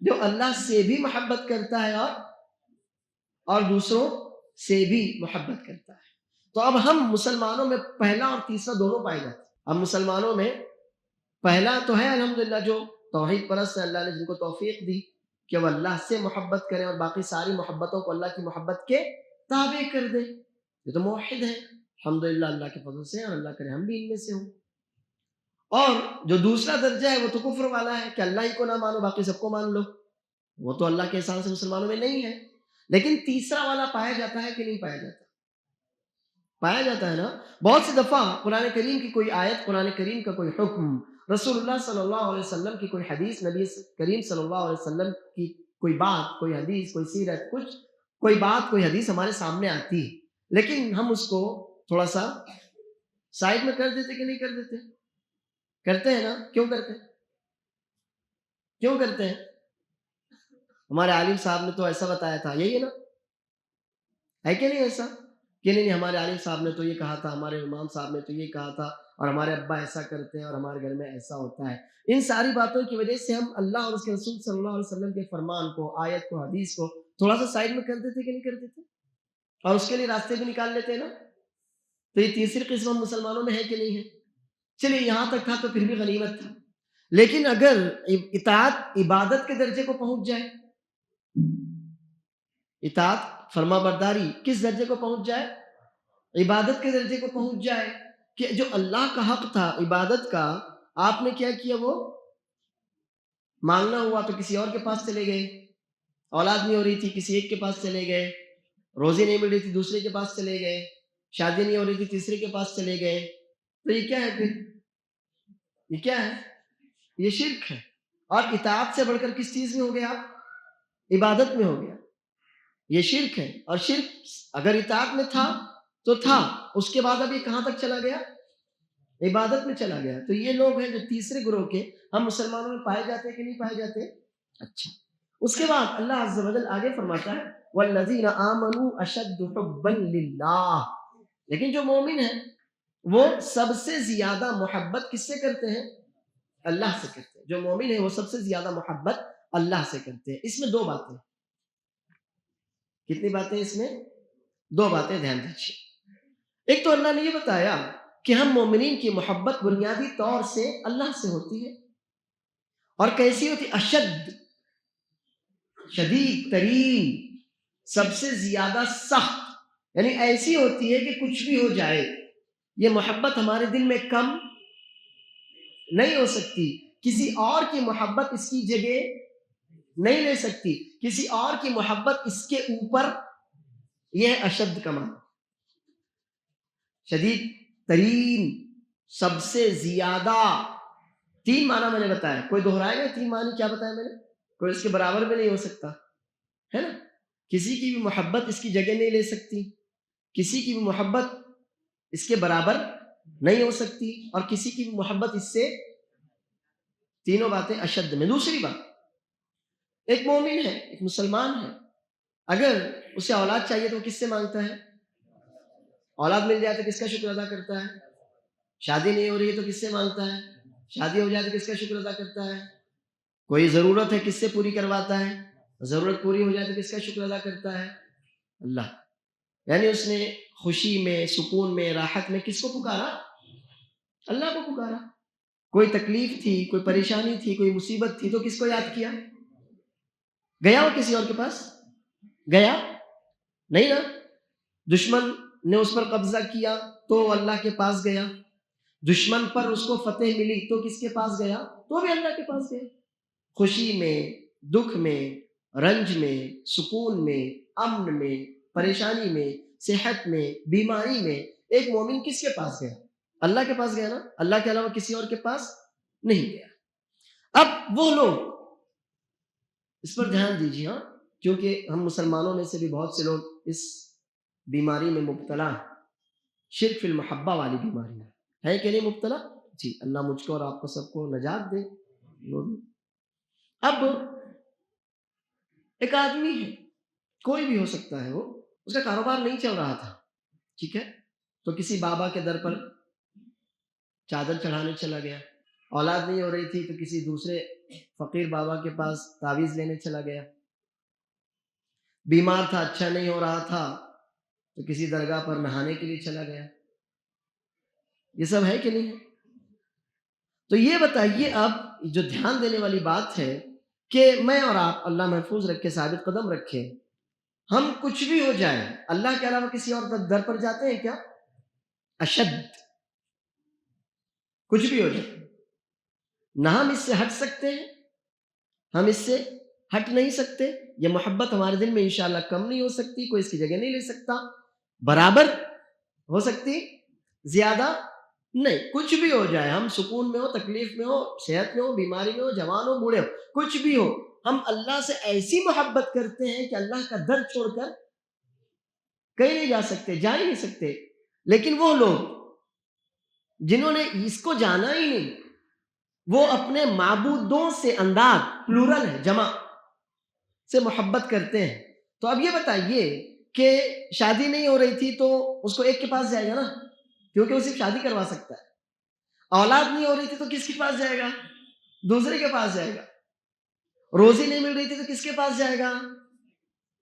جو اللہ سے بھی محبت کرتا ہے اور دوسروں سے بھی محبت کرتا ہے۔ تو اب ہم مسلمانوں میں پہلا اور تیسرا دونوں پائے جاتے ہیں۔ اب مسلمانوں میں پہلا تو ہے الحمدللہ جو توحید پرست ہے، اللہ نے جن کو توفیق دی کہ وہ اللہ سے محبت کریں اور باقی ساری محبتوں کو اللہ کی محبت کے تابع کر دیں، یہ تو موحد ہیں الحمدللہ اللہ کے فضل سے، اور اللہ کرے ہم بھی ان میں سے ہوں۔ اور جو دوسرا درجہ ہے وہ تو کفر والا ہے کہ اللہ ہی کو نہ مانو باقی سب کو مان لو، وہ تو اللہ کے احسان سے مسلمانوں میں نہیں ہے۔ لیکن تیسرا والا پایا جاتا ہے کہ نہیں پایا جاتا؟ پایا جاتا ہے نا۔ بہت سی دفعہ قرآن کریم کی کوئی آیت، قرآن کریم کا کوئی حکم، رسول اللہ صلی اللہ علیہ وسلم کی کوئی حدیث، نبی کریم صلی اللہ علیہ وسلم کی کوئی بات، کوئی حدیث، کوئی سیرت، کوئی بات، کوئی حدیث ہمارے سامنے آتی ہے، لیکن ہم اس کو تھوڑا سا سائڈ میں کر دیتے کہ نہیں کر دیتے؟ کرتے ہیں نا۔ کیوں کرتے ہیں؟ کیوں کرتے ہیں؟ ہمارے عالم صاحب نے تو ایسا بتایا تھا، یہی ہے نا، ہے کہ نہیں ایسا؟ کہ نہیں ہمارے عالم صاحب نے تو یہ کہا تھا، ہمارے امام صاحب نے تو یہ کہا تھا، اور ہمارے ابا ایسا کرتے ہیں اور ہمارے گھر میں ایسا ہوتا ہے۔ ان ساری باتوں کی وجہ سے ہم اللہ اور اس کے رسول صلی اللہ علیہ وسلم کے فرمان کو، آیت کو، حدیث کو تھوڑا سا سائڈ میں کر دیتے کہ نہیں کر دیتے؟ اور اس کے لیے راستے بھی نکال لیتے ہیں نا۔ تو یہ تیسری قسم ہم مسلمانوں میں ہے کہ نہیں ہے؟ چلیے یہاں تک تھا تو پھر بھی غنیمت تھا، لیکن اگر اطاعت عبادت کے درجے کو پہنچ جائے، اطاعت فرما برداری کس درجے کو پہنچ جائے؟ عبادت کے درجے کو پہنچ جائے کہ جو اللہ کا حق تھا عبادت کا، آپ نے کیا کیا؟ وہ مانگنا ہوا تو کسی اور کے پاس چلے گئے، اولاد نہیں ہو رہی تھی کسی ایک کے پاس چلے گئے، روزی نہیں مل رہی تھی دوسرے کے پاس چلے گئے، شادی نہیں ہو رہی تھی تیسرے کے پاس چلے گئے، تو یہ کیا ہے پھر؟ یہ کیا ہے؟ یہ شرک ہے۔ اور اطاعت سے بڑھ کر کس چیز میں ہو گیا؟ عبادت میں ہو گیا، یہ شرک ہے۔ اور شرک اگر اطاعت میں تھا تو تھا، اس کے بعد اب یہ کہاں تک چلا گیا؟ عبادت میں چلا گیا۔ تو یہ لوگ ہیں جو تیسرے گروہ کے، ہم مسلمانوں میں پائے جاتے ہیں کہ نہیں پائے جاتے؟ اچھا، اس کے بعد اللہ عز و جل آگے فرماتا ہے وَالَّذِينَ آمَنُوا أَشَدُّ حُبًّا لِلَّهِ، لیکن جو مومن ہیں وہ سب سے زیادہ محبت کس سے کرتے ہیں؟ اللہ سے کرتے ہیں۔ جو مومن ہیں وہ سب سے زیادہ محبت اللہ سے کرتے ہیں۔ اس میں 2 باتیں، کتنی باتیں اس میں؟ 2 باتیں دھیان دیجیے۔ ایک تو اللہ نے یہ بتایا کہ ہم مومنین کی محبت بنیادی طور سے اللہ سے ہوتی ہے، اور کیسی ہوتی؟ اشد، شدید ترین، سب سے زیادہ سخت، یعنی ایسی ہوتی ہے کہ کچھ بھی ہو جائے یہ محبت ہمارے دل میں کم نہیں ہو سکتی، کسی اور کی محبت اس کی جگہ نہیں لے سکتی، کسی اور کی محبت اس کے اوپر، یہ ہے اشد کا معنی، شدید ترین، سب سے زیادہ۔ 3 معنی میں نے بتایا، کوئی دہرائے گا 3 معنی کیا بتایا میں نے؟ کوئی اس کے برابر بھی نہیں ہو سکتا ہے نا۔ کسی کی بھی محبت اس کی جگہ نہیں لے سکتی، کسی کی بھی محبت اس کے برابر نہیں ہو سکتی، اور کسی کی بھی محبت اس سے، تینوں باتیں اشد میں۔ دوسری بات، ایک مومن ہے، ایک مسلمان ہے، اگر اسے اولاد چاہیے تو وہ کس سے مانگتا ہے؟ اولاد مل جائے تو کس کا شکر ادا کرتا ہے؟ شادی نہیں ہو رہی ہے تو کس سے مانگتا ہے؟ شادی ہو جائے تو کس کا شکر ادا کرتا ہے؟ کوئی ضرورت ہے کس سے پوری کرواتا ہے؟ ضرورت پوری ہو جائے تو کس کا شکر ادا کرتا ہے؟ اللہ۔ یعنی اس نے خوشی میں، سکون میں، راحت میں کس کو پکارا؟ اللہ کو پکارا۔ کوئی تکلیف تھی، کوئی پریشانی تھی، کوئی مصیبت تھی تو کس کو یاد کیا؟ گیا وہ کسی اور کے پاس؟ گیا نہیں نا۔ دشمن نے اس پر قبضہ کیا تو اللہ کے پاس گیا، دشمن پر اس کو فتح ملی تو کس کے پاس گیا؟ تو بھی اللہ کے پاس گیا۔ خوشی میں، دکھ میں، رنج میں، سکون میں، امن میں، پریشانی میں، صحت میں، بیماری میں ایک مومن کس کے پاس گیا؟ اللہ کے پاس گیا نا، اللہ کے علاوہ کسی اور کے پاس نہیں گیا۔ اب وہ لوگ، اس پر دھیان دیجیے ہاں، کیونکہ ہم مسلمانوں میں سے بھی بہت سے لوگ اس بیماری میں مبتلا ہیں، شرک فی المحبہ والی بیماری ہے کہ نہیں مبتلا؟ جی، اللہ مجھ کو اور آپ کو سب کو نجات دے۔ اب ایک آدمی ہے، کوئی بھی ہو سکتا ہے، وہ اس کا کاروبار نہیں چل رہا تھا، ٹھیک ہے، تو کسی بابا کے در پر چادر چڑھانے چلا گیا، اولاد نہیں ہو رہی تھی تو کسی دوسرے فقیر بابا کے پاس تعویذ لینے چلا گیا، بیمار تھا، اچھا نہیں ہو رہا تھا تو کسی درگاہ پر نہانے کے لیے چلا گیا۔ یہ سب ہے کہ نہیں ہے؟ تو یہ بتائیے اب جو دھیان دینے والی بات ہے کہ میں اور آپ اللہ محفوظ رکھے، ثابت قدم رکھے، ہم کچھ بھی ہو جائے اللہ کے علاوہ کسی اور در پر جاتے ہیں کیا؟ اشد، کچھ بھی ہو جائے، نہ ہم اس سے ہٹ سکتے ہیں، ہم اس سے ہٹ نہیں سکتے، یہ محبت ہمارے دل میں انشاءاللہ کم نہیں ہو سکتی، کوئی اس کی جگہ نہیں لے سکتا، برابر ہو سکتی، زیادہ نہیں، کچھ بھی ہو جائے، ہم سکون میں ہو، تکلیف میں ہو، صحت میں ہو، بیماری میں ہو، جوان ہو، بوڑھے ہو، کچھ بھی ہو، ہم اللہ سے ایسی محبت کرتے ہیں کہ اللہ کا در چھوڑ کر کہیں نہیں جا سکتے، جا ہی نہیں سکتے۔ لیکن وہ لوگ جنہوں نے اس کو جانا ہی نہیں، وہ اپنے معبودوں سے، انداز پلورل ہے، جمع سے محبت کرتے ہیں۔ تو اب یہ بتائیے کہ شادی نہیں ہو رہی تھی تو اس کو ایک کے پاس جائے گا نا، کیونکہ وہ صرف شادی کروا سکتا ہے۔ اولاد نہیں ہو رہی تھی تو کس کے پاس جائے گا؟ دوسرے کے پاس جائے گا۔ روزی نہیں مل رہی تھی تو کس کے پاس جائے گا؟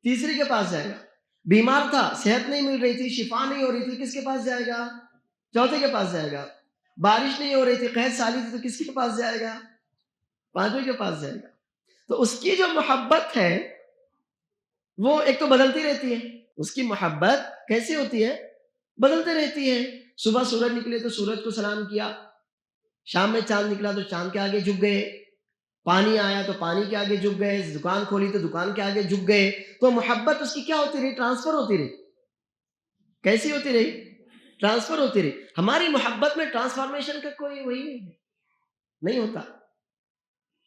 تیسرے کے پاس جائے گا۔ بیمار تھا، صحت نہیں مل رہی تھی، شفا نہیں ہو رہی تھی، کس کے پاس جائے گا؟ چوتھے کے پاس جائے گا۔ بارش نہیں ہو رہی تھی، قحط سالی تھی تو کس کے پاس جائے گا؟ پانچویں کے پاس جائے گا۔ تو اس کی جو محبت ہے وہ ایک تو بدلتی رہتی ہے، اس کی محبت کیسی ہوتی ہے؟ بدلتے رہتی ہے۔ صبح سورج نکلے تو سورج کو سلام کیا، شام میں چاند نکلا تو چاند کے آگے جھک گئے، پانی آیا تو پانی کے آگے جھک گئے، دکان کھولی تو دکان کے آگے جھک گئے۔ تو محبت اس کی کیا ہوتی رہی؟ ٹرانسفر ہوتی رہی۔ کیسی ہوتی رہی؟ ٹرانسفر ہوتی رہی۔ ہماری محبت میں ٹرانسفارمیشن کا کوئی وہی نہیں ہوتا۔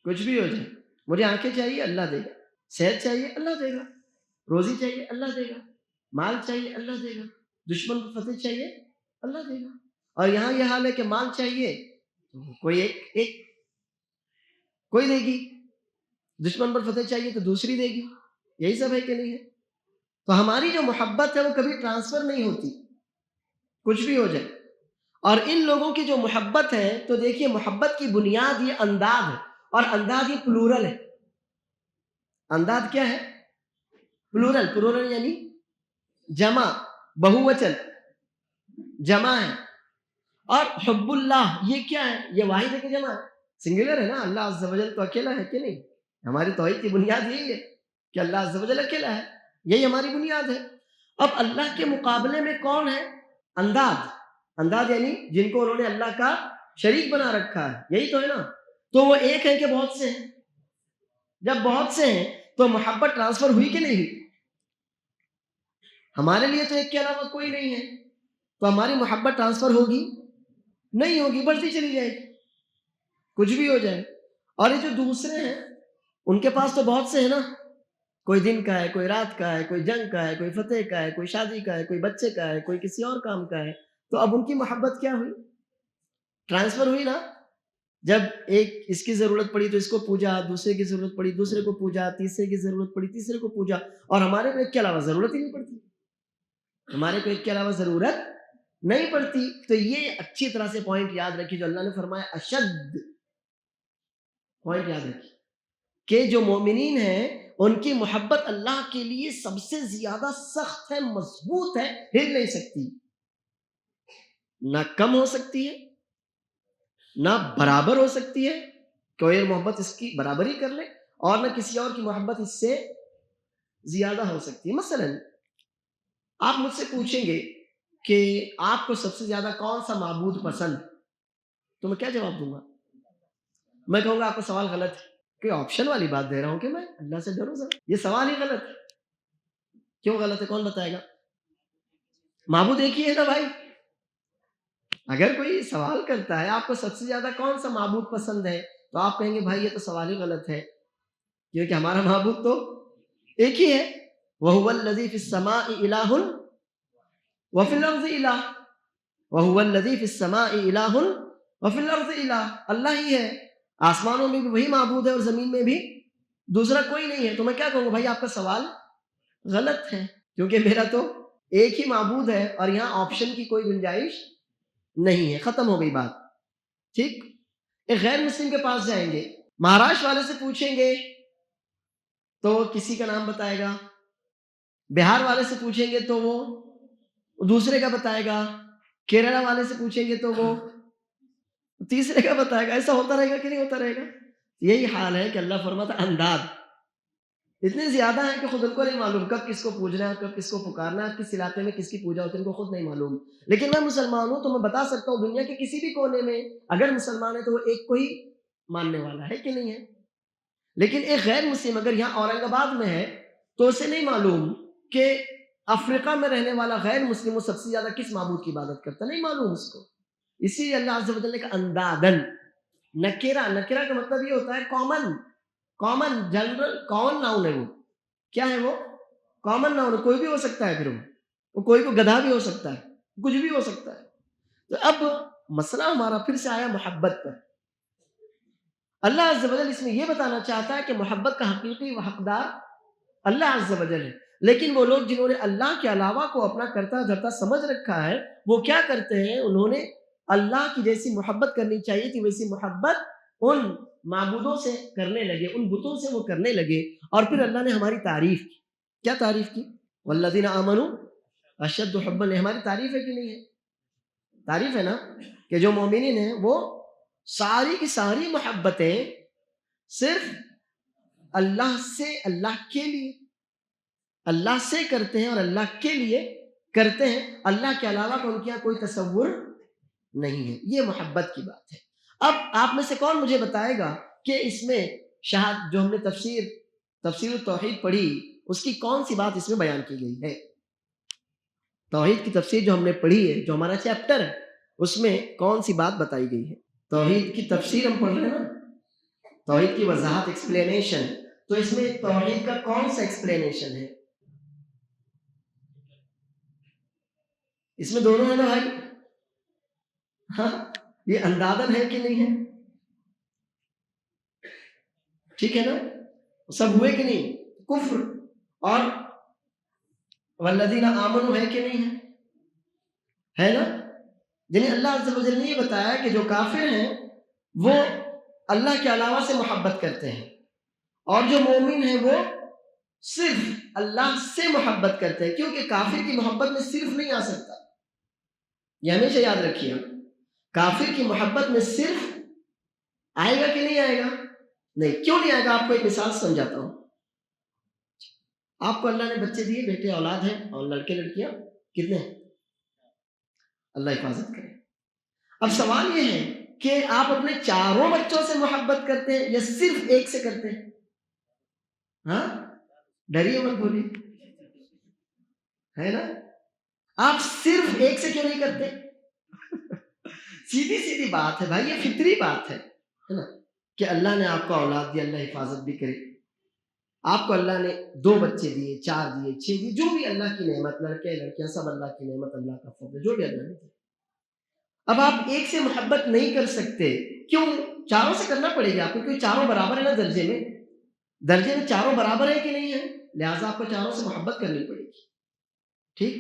کچھ بھی ہو جائے، مجھے آنکھیں چاہیے، اللہ دے گا، صحت چاہیے، اللہ دے گا، روزی چاہیے، اللہ دے گا، مال چاہیے، اللہ دے گا، دشمن کو فتح چاہیے، اللہ دے گا۔ اور یہاں یہ حال ہے کہ مال چاہیے کوئی ایک کوئی دے گی، دشمن پر فتح چاہیے تو دوسری دے گی، یہی سب ہے کہ نہیں ہے؟ تو ہماری جو محبت ہے وہ کبھی ٹرانسفر نہیں ہوتی، کچھ بھی ہو جائے۔ اور ان لوگوں کی جو محبت ہے تو دیکھیے محبت کی بنیاد یہ انداز ہے، اور انداز یہ پلورل ہے۔ انداز کیا ہے؟ پلورل، پلورل یعنی جمع، بہووچن، جمع ہے۔ اور حب اللہ یہ کیا ہے؟ یہ واحد ہے کہ جمع ہے؟ سنگولر ہے نا، اللہ عز و جل تو اکیلا ہے کہ نہیں؟ ہماری توحید کی بنیاد یہی ہے کہ اللہ عز و جل اکیلا ہے، یہی ہماری بنیاد ہے۔ اب اللہ کے مقابلے میں کون ہے؟ انداز، انداز یعنی جن کو انہوں نے اللہ کا شریک بنا رکھا ہے، یہی تو ہے نا۔ تو وہ ایک ہے کہ بہت سے ہیں؟ جب بہت سے ہیں تو محبت ٹرانسفر ہوئی کہ نہیں ہوئی؟ ہمارے لیے تو ایک کے علاوہ کوئی نہیں ہے، تو ہماری محبت ٹرانسفر ہوگی نہیں ہوگی، بڑھتی چلی جائے گی، کچھ بھی ہو جائے۔ اور یہ جو دوسرے ہیں ان کے پاس تو بہت سے ہیں نا، کوئی دن کا ہے، کوئی رات کا ہے، کوئی جنگ کا ہے، کوئی فتح کا ہے، کوئی شادی کا ہے، کوئی بچے کا ہے، کوئی کسی اور کام کا ہے۔ تو اب ان کی محبت کیا ہوئی؟ ٹرانسفر ہوئی نا۔ جب ایک اس کی ضرورت پڑی تو اس کو پوجا، دوسرے کی ضرورت پڑی دوسرے کو پوجا، تیسرے کی ضرورت پڑی تیسرے کو پوجا، اور ہمارے کو ایک کے علاوہ ضرورت ہی نہیں پڑتی، ہمارے کو ایک کے علاوہ ضرورت نہیں پڑتی۔ تو یہ اچھی طرح سے پوائنٹ یاد رکھیے جو اللہ نے فرمایا اشد، پوائنٹ یاد رکھیے کہ جو مومنین ہیں ان کی محبت اللہ کے لیے سب سے زیادہ سخت ہے، مضبوط ہے، ہل نہیں سکتی، نہ کم ہو سکتی ہے نہ برابر ہو سکتی ہے، کوئی محبت اس کی برابری کر لے، اور نہ کسی اور کی محبت اس سے زیادہ ہو سکتی ہے۔ مثلا آپ مجھ سے پوچھیں گے کہ آپ کو سب سے زیادہ کون سا معبود پسند ہے، تو میں کیا جواب دوں گا؟ میں کہوں گا آپ کا سوال غلط ہے، کوئی آپشن والی بات دے رہا ہوں کہ میں اللہ سے ڈروں ذرا، یہ سوال ہی غلط ہے. کیوں غلط ہے؟ کون بتائے گا؟ معبود ایک ہی ہے نا بھائی. اگر کوئی سوال کرتا ہے آپ کو سب سے زیادہ کون سا معبود پسند ہے، تو آپ کہیں گے بھائی یہ تو سوال ہی غلط ہے، کیونکہ ہمارا معبود تو ایک ہی ہے. وَهُوَ الَّذِي فِي السَّمَاءِ إِلَٰهٌ وَفِي الْأَرْضِ إِلَٰهٌ وَهُوَ الَّذِي فِي السَّمَاءِ إِلَٰهٌ وَفِي الْأَرْضِ إِلَٰهٌ. اللہ ہی ہے، آسمانوں میں بھی وہی معبود ہے اور زمین میں بھی دوسرا کوئی نہیں ہے. تو میں کیا کہوں گا بھائی آپ کا سوال غلط ہے، کیونکہ میرا تو ایک ہی معبود ہے اور یہاں آپشن کی کوئی گنجائش نہیں ہے. ختم ہو گئی بات. ٹھیک. ایک غیر مسلم کے پاس جائیں گے، مہاراشٹر والے سے پوچھیں گے تو کسی کا نام بتائے گا، بہار والے سے پوچھیں گے تو وہ دوسرے کا بتائے گا، کیرلا والے سے پوچھیں گے تو وہ تیسرے کا بتائے گا. ایسا ہوتا رہے گا کہ نہیں ہوتا رہے گا؟ یہی حال ہے کہ اللہ فرماتا انداد اتنے زیادہ ہیں کہ خود ان کو نہیں معلوم کب کس کو پوجنا ہے، کب کس کو پکارنا ہے، کس علاقے میں کس کی پوجا ہوتی ہے، ان کو خود نہیں معلوم. لیکن میں مسلمان ہوں تو میں بتا سکتا ہوں دنیا کے کسی بھی کونے میں اگر مسلمان ہے تو وہ ایک کو ہی ماننے والا ہے کہ نہیں ہے. لیکن ایک غیر مسلم اگر یہاں اورنگ آباد میں ہے تو اسے نہیں معلوم کہ افریقہ میں رہنے والا غیر مسلم وہ سب سے زیادہ کس معبود کی عبادت کرتا، نہیں معلوم اس کو. اسی لیے اللہ عز و جل نے کہا اندادن. نکرہ کا مطلب یہ ہوتا ہے کامن جنرل. کون ناؤن ہے وہ؟ کیا ہے وہ؟ Common noun. کوئی بھی ہو سکتا ہے، پھر وہ کوئی کو گدھا بھی ہو سکتا ہے، کچھ بھی ہو سکتا ہے. تو اب مسئلہ ہمارا پھر سے آیا محبت پر. اللہ عز و جل اس میں یہ بتانا چاہتا ہے کہ محبت کا حقیقی و حقدار اللہ عز و جل ہے. لیکن وہ لوگ جنہوں نے اللہ کے علاوہ کو اپنا کرتا دھرتا سمجھ رکھا ہے وہ کیا کرتے ہیں؟ انہوں نے اللہ کی جیسی محبت کرنی چاہیے تھی ویسی محبت ان معبودوں سے کرنے لگے، ان بتوں سے وہ کرنے لگے. اور پھر اللہ نے ہماری تعریف کی. کیا تعریف کی؟ والذین آمنوا اشد حبا. ہماری تعریف ہے کہ نہیں ہے؟ تعریف ہے نا کہ جو مومنین ہیں وہ ساری کی ساری محبتیں صرف اللہ سے، اللہ کے لیے، اللہ سے کرتے ہیں اور اللہ کے لیے کرتے ہیں. اللہ کے علاوہ کا ان کے یہاں کوئی تصور نہیں ہے. یہ محبت کی بات ہے. اب آپ میں سے کون مجھے بتائے گا کہ اس میں شہادت جو ہم نے تفسیر التوحید پڑھی اس کی کون سی بات اس میں بیان کی گئی ہے؟ توحید کی تفسیر جو ہم نے پڑھی ہے، جو ہمارا چیپٹر ہے، اس میں کون سی بات بتائی گئی ہے؟ توحید کی تفسیر ہم پڑھ رہے ہیں نا، توحید کی وضاحت، ایکسپلینیشن. تو اس میں توحید کا کون سا ایکسپلینیشن ہے؟ اس میں دونوں ہے نا بھائی. ہاں، یہ اندادن ہے کہ نہیں ہے؟ ٹھیک ہے نا؟ سب ہوئے کہ نہیں؟ کفر اور والذین آمنوا ہے کہ نہیں ہے نا؟ یعنی اللہ عز و جل نے یہ بتایا کہ جو کافر ہیں وہ اللہ کے علاوہ سے محبت کرتے ہیں اور جو مومن ہیں وہ صرف اللہ سے محبت کرتے ہیں. کیونکہ کافر کی محبت میں صرف نہیں آ سکتا، یہ ہمیشہ یاد رکھیے. کافر کی محبت میں صرف آئے گا کہ نہیں آئے گا؟ نہیں. کیوں نہیں آئے گا؟ آپ کو ایک مثال سمجھاتا ہوں. آپ کو اللہ نے بچے دیے، بیٹے اولاد ہیں اور لڑکے لڑکیاں کتنے ہیں؟ اللہ حفاظت کرے. اب سوال یہ ہے کہ آپ اپنے چاروں بچوں سے محبت کرتے ہیں یا صرف ایک سے کرتے ہیں؟ ہاں، ڈریے مت، بولیے. ہے نا؟ آپ صرف ایک سے کیوں نہیں کرتے؟ سیدھی بات ہے بھائی، یہ فطری بات ہے نا کہ اللہ نے آپ کو اولاد دی، اللہ حفاظت بھی کرے. آپ کو اللہ نے 2 بچے دیے، 4 دیے، 6 دیے، جو بھی اللہ کی نعمت، لڑکے لڑکیاں سب اللہ کی نعمت، اللہ کا فضل، جو بھی اللہ نے دی. اب آپ ایک سے محبت نہیں کر سکتے، کیوں؟ چاروں سے کرنا پڑے گی آپ کو، کیونکہ چاروں برابر ہے نا درجے میں چاروں برابر ہے کہ نہیں ہے، لہٰذا آپ کو چاروں سے محبت کرنی پڑے گی. ٹھیک.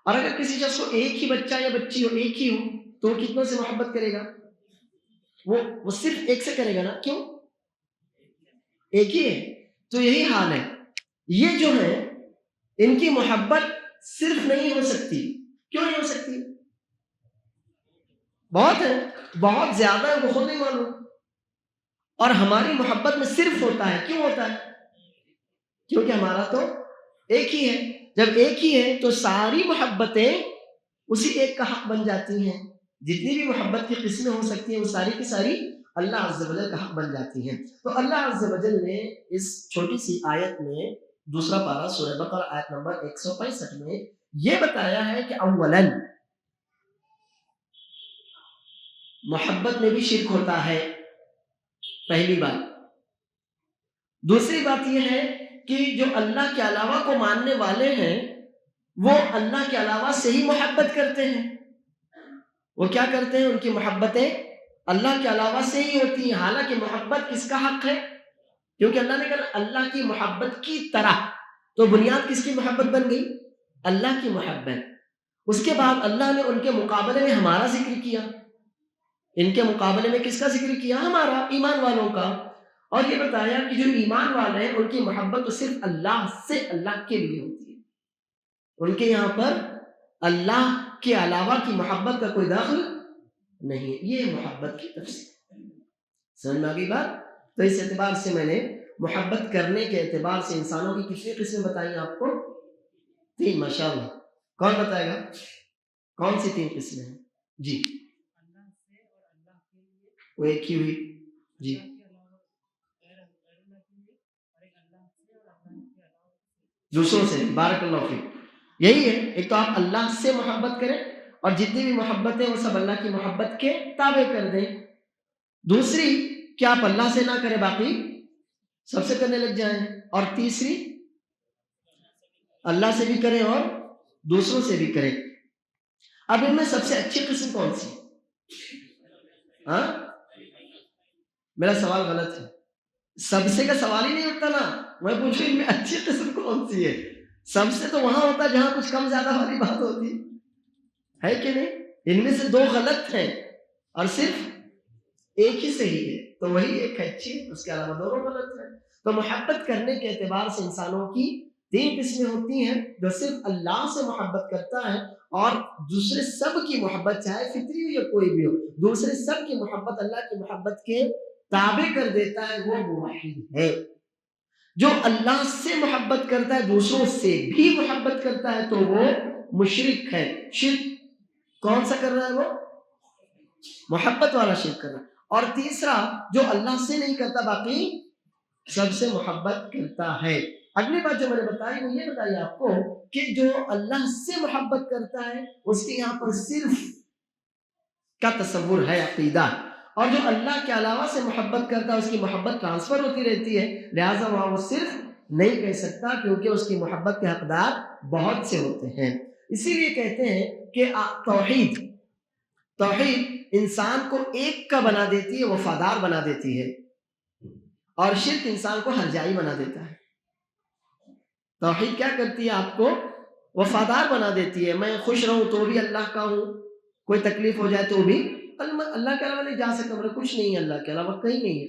اور اگر کسی شخص کو ایک ہی بچہ یا بچی ہو، ایک ہی ہو، تو وہ کتنوں سے محبت کرے گا؟ وہ صرف ایک سے کرے گا نا. کیوں؟ ایک ہی ہے. تو یہی حال ہے، یہ جو ہے ان کی محبت صرف نہیں ہو سکتی. کیوں نہیں ہو سکتی؟ بہت ہے، بہت زیادہ ہے، وہ خود نہیں معلوم. اور ہماری محبت میں صرف ہوتا ہے. کیوں ہوتا ہے؟ کیونکہ ہمارا تو ایک ہی ہے. جب ایک ہی ہے تو ساری محبتیں اسی ایک کا حق بن جاتی ہیں. جتنی بھی محبت کی قسمیں ہو سکتی ہیں وہ ساری کی ساری اللہ عز و جل کا حق بن جاتی ہیں۔ تو اللہ عز و جل نے اس چھوٹی سی آیت میں دوسرا پارہ سورہ بقرہ آیت نمبر 165 میں یہ بتایا ہے کہ اولاً محبت میں بھی شرک ہوتا ہے، پہلی بات۔ دوسری بات یہ ہے کہ جو اللہ کے علاوہ کو ماننے والے ہیں وہ اللہ کے علاوہ سے ہی محبت کرتے ہیں۔ وہ کیا کرتے ہیں؟ ان کی محبتیں اللہ کے علاوہ سے ہی ہوتی ہیں، حالانکہ محبت کس کا حق ہے؟ کیونکہ اللہ نے کہا اللہ کی محبت کی طرح، تو بنیاد کس کی محبت بن گئی؟ اللہ کی محبت۔ اس کے بعد اللہ نے ان کے مقابلے میں ہمارا ذکر کیا، ان کے مقابلے میں کس کا ذکر کیا؟ ہمارا، ایمان والوں کا۔ اور یہ بتایا کہ جو ایمان والے ہیں ان کی محبت تو صرف اللہ سے، اللہ کے لیے ہوتی ہے، ان کے یہاں پر اللہ کے علاوہ کی محبت کا کوئی دخل نہیں ہے۔ یہ محبت کی تفسیر سمجھ میں آ گئی بات؟ تو اس اعتبار سے میں نے محبت کرنے کے اعتبار سے انسانوں کی کتنی قسمیں بتائی آپ کو؟ 3، ماشاءاللہ۔ کون بتائے گا کون سی 3 قسمیں ہیں؟ جی وہ ایک ہی ہوئی جی، دوسروں سے، بارک اللہ فیک، یہی ہے۔ ایک تو آپ اللہ سے محبت کریں اور جتنی بھی محبت ہے وہ سب اللہ کی محبت کے تابع کر دیں۔ دوسری کہ آپ اللہ سے نہ کریں، باقی سب سے کرنے لگ جائیں۔ اور تیسری اللہ سے بھی کریں اور دوسروں سے بھی کریں۔ اب ان میں سب سے اچھی قسم کون سی؟ ہاں، میرا سوال غلط ہے، سب سے کا سوال ہی نہیں اٹھتا نا، میں پوچھوں ان میں اچھی قسم کون سی ہے؟ سب سے تو وہاں ہوتا جہاں کچھ کم زیادہ والی بات ہوتی ہے کہ نہیں؟ ان میں سے 2 غلط ہیں اور صرف ایک ہی صحیح ہے، تو وہی ایک اچھی، اس کے علاوہ دونوں غلط ہیں۔ تو محبت کرنے کے اعتبار سے انسانوں کی 3 قسمیں ہوتی ہیں، جو صرف اللہ سے محبت کرتا ہے اور دوسرے سب کی محبت، چاہے فطری ہو یا کوئی بھی ہو، دوسرے سب کی محبت اللہ کی محبت کے تابع کر دیتا ہے، وہ موحد ہے۔ جو اللہ سے محبت کرتا ہے دوسروں سے بھی محبت کرتا ہے تو وہ مشرک ہے۔ شرک کون سا کر رہا ہے؟ وہ محبت والا شرک کر رہا ہے۔ اور تیسرا جو اللہ سے نہیں کرتا باقی سب سے محبت کرتا ہے۔ اگلی بات جو میں نے بتائی وہ یہ بتائی آپ کو کہ جو اللہ سے محبت کرتا ہے اس کے یہاں پر صرف کا تصور ہے، عقیدہ، اور جو اللہ کے علاوہ سے محبت کرتا ہے اس کی محبت ٹرانسفر ہوتی رہتی ہے، لہٰذا وہاں وہ صرف نہیں کہہ سکتا کیونکہ اس کی محبت کے حقدار بہت سے ہوتے ہیں۔ اسی لیے کہتے ہیں کہ توحید انسان کو ایک کا بنا دیتی ہے، وفادار بنا دیتی ہے، اور شرک انسان کو ہرجائی بنا دیتا ہے۔ توحید کیا کرتی ہے؟ آپ کو وفادار بنا دیتی ہے، میں خوش رہوں تو بھی اللہ کا ہوں، کوئی تکلیف ہو جائے تو بھی اللہ کے علاوہ نہیں جا سکتا، میرا کچھ نہیں ہے، اللہ کے علاوہ کہیں نہیں ہے۔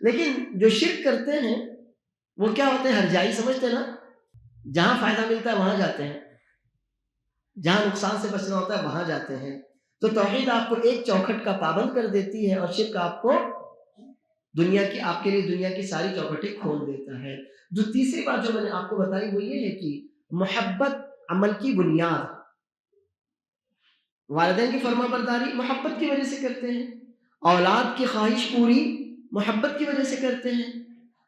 لیکن جو شرک کرتے ہیں وہ کیا ہوتے ہیں؟ ہرجائی سمجھتے ہیں نا، جہاں فائدہ ملتا ہے وہاں جاتے ہیں، جہاں نقصان سے بچنا ہوتا ہے وہاں جاتے ہیں۔ تو توحید آپ کو ایک چوکھٹ کا پابند کر دیتی ہے اور شرک آپ کو آپ کے لیے دنیا کی ساری چوکھٹیں کھول دیتا ہے۔ جو تیسری بات جو میں نے آپ کو بتائی وہ یہ ہے کہ محبت عمل کی بنیاد، والدین کی فرما برداری محبت کی وجہ سے کرتے ہیں، اولاد کی خواہش پوری محبت کی وجہ سے کرتے ہیں،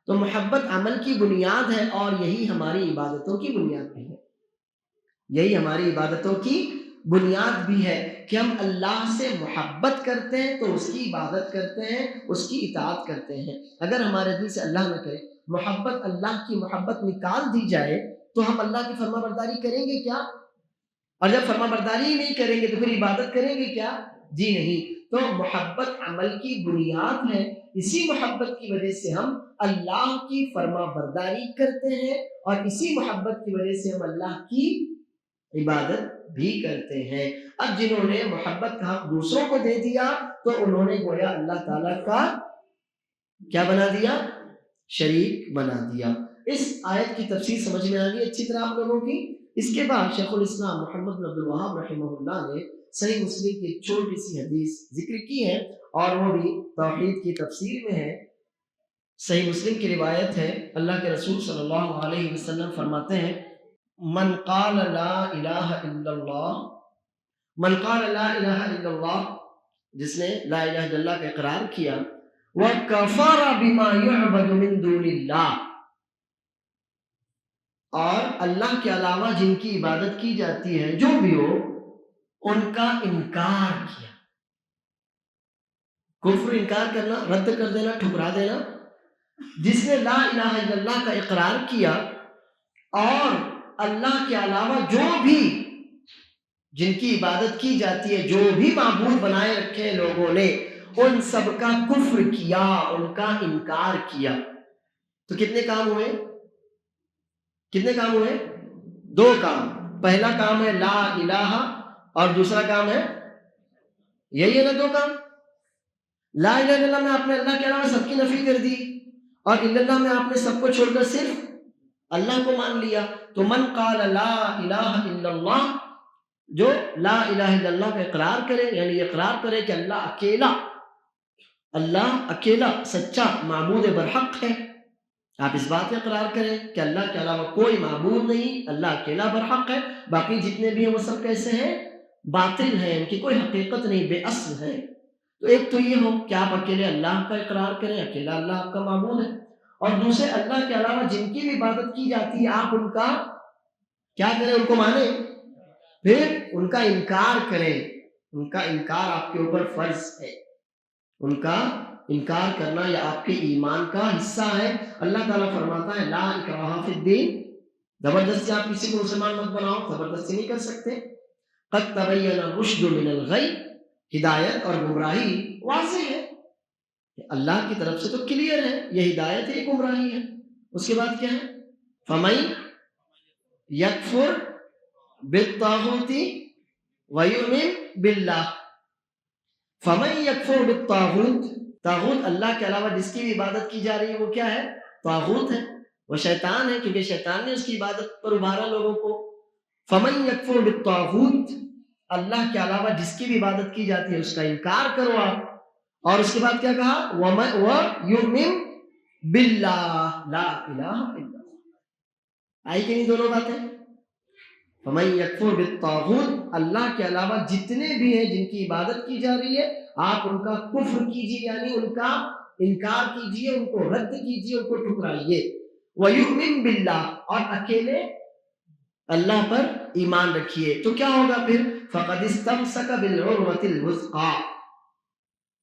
تو محبت عمل کی بنیاد ہے اور یہی ہماری عبادتوں کی بنیاد بھی ہے، یہی ہماری عبادتوں کی بنیاد بھی ہے کہ ہم اللہ سے محبت کرتے ہیں تو اس کی عبادت کرتے ہیں، اس کی اطاعت کرتے ہیں۔ اگر ہمارے دل سے اللہ نہ کرے، محبت اللہ کی محبت نکال دی جائے تو ہم اللہ کی فرما برداری کریں گے کیا؟ اور جب فرما برداری ہی نہیں کریں گے تو پھر عبادت کریں گے کیا؟ جی نہیں۔ تو محبت عمل کی بنیاد ہے، اسی محبت کی وجہ سے ہم اللہ کی فرما برداری کرتے ہیں اور اسی محبت کی وجہ سے ہم اللہ کی عبادت بھی کرتے ہیں۔ اب جنہوں نے محبت کا حق دوسروں کو دے دیا تو انہوں نے گویا اللہ تعالیٰ کا کیا بنا دیا؟ شریک بنا دیا۔ اس آیت کی تفسیر سمجھ میں آ گئی اچھی طرح آپ لوگوں کی؟ اس کے بعد شیخ الاسلام محمد بن عبد الوہاب رحمہ اللہ نے صحیح مسلم کی چھوٹی سی حدیث ذکر کی ہے اور وہ بھی توحید کی تفسیر میں ہے۔ صحیح مسلم کی روایت ہے، اللہ کے رسول صلی اللہ علیہ وسلم فرماتے ہیں من قال لا الہ الا اللہ، من قال لا الہ الا اللہ، جس نے لا الہ الا اللہ کا اقرار کیا، وَكَفَرَ بِمَا يُعْبَدُ مِن دُونِ اللَّهِ، اور اللہ کے علاوہ جن کی عبادت کی جاتی ہے جو بھی ہو ان کا انکار کیا. کفر انکار کرنا، رد کر دینا، ٹھکرا دینا. جس نے لا الہ الا اللہ کا اقرار کیا اور اللہ کے علاوہ جو بھی جن کی عبادت کی جاتی ہے، جو بھی معبود بنائے رکھے ہیں لوگوں نے، ان سب کا کفر کیا، ان کا انکار کیا. تو کتنے کام ہوئے؟ کتنے کام ہوئے؟ 2 کام. پہلا کام ہے لا الہ، اور دوسرا کام ہے یہی ہے نا 2 کام. لا الہ الا اللہ میں آپ نے اللہ کے علاوہ سب کی نفی کر دی، اور الا اللہ میں آپ نے سب کو چھوڑ کر صرف اللہ کو مان لیا. تو من قال لا الہ الا اللہ، جو لا الہ الا اللہ کا اقرار کرے، یعنی اقرار کرے کہ اللہ اکیلا سچا معبود برحق ہے. آپ اس بات کا اقرار کریں کہ اللہ کے علاوہ کوئی معبود نہیں، اللہ اکیلا برحق ہے، باقی جتنے بھی ہیں وہ سب کیسے ہیں؟ باطل ہیں، ان کی کوئی حقیقت نہیں، بے اصل ہیں. تو ایک تو یہ ہو کہ آپ اکیلے اللہ کا اقرار کریں، اکیلا اللہ آپ کا معبود ہے. اور دوسرے اللہ کے علاوہ جن کی بھی عبادت کی جاتی ہے آپ ان کا کیا کریں؟ ان کو مانیں، پھر ان کا انکار کریں. ان کا انکار آپ کے اوپر فرض ہے. ان کا انکار کرنا یہ آپ کے ایمان کا حصہ ہے. اللہ تعالیٰ فرماتا ہے لا اکراہ فی الدین، زبردستی آپ کسی کو مسلمان مت بناؤ، زبردستی نہیں کر سکتے. قد تبین الرشد من الغی، ہدایت اور گمراہی واضح ہے. اللہ کی طرف سے تو کلیئر ہے، یہ ہدایت ہے، یہ گمراہی ہے. اس کے بعد کیا ہے؟ فَمَن یکفر بالطاغوت ویؤمن باللہ. فَمَن یکفر بالطاغوت، طاغوت اللہ کے علاوہ جس کی بھی عبادت کی جا رہی ہے وہ کیا ہے؟ طاغوت ہے، وہ شیطان ہے، کیونکہ شیطان نے اس کی عبادت پر ابھارا لوگوں کو. فَمَن یکفر بالطاغوت، اللہ کے علاوہ جس کی بھی عبادت کی جاتی ہے اس کا انکار کرو آپ. اور اس کے بعد کیا کہا؟ وَيُؤْمِن بِاللَّهِ، لا الہ الا اللہ. آئی کہ نہیں دونوں باتیں؟ فَمَن يَكْفُرْ بِالطَّاغُوتِ، اللہ کے علاوہ جتنے بھی ہیں جن کی عبادت کی جا رہی ہے آپ ان کا کفر کیجیے، یعنی ان کا انکار کیجیے، ان کو رد کیجیے، ان کو ٹھکرائیے. وَيُؤْمِن بِاللَّهِ، اور اکیلے اللہ پر ایمان رکھیے. تو کیا ہوگا پھر؟ فَقَدِ اسْتَمْسَكَ بِالْعُرْوَةِ الْوُثْقَىٰ،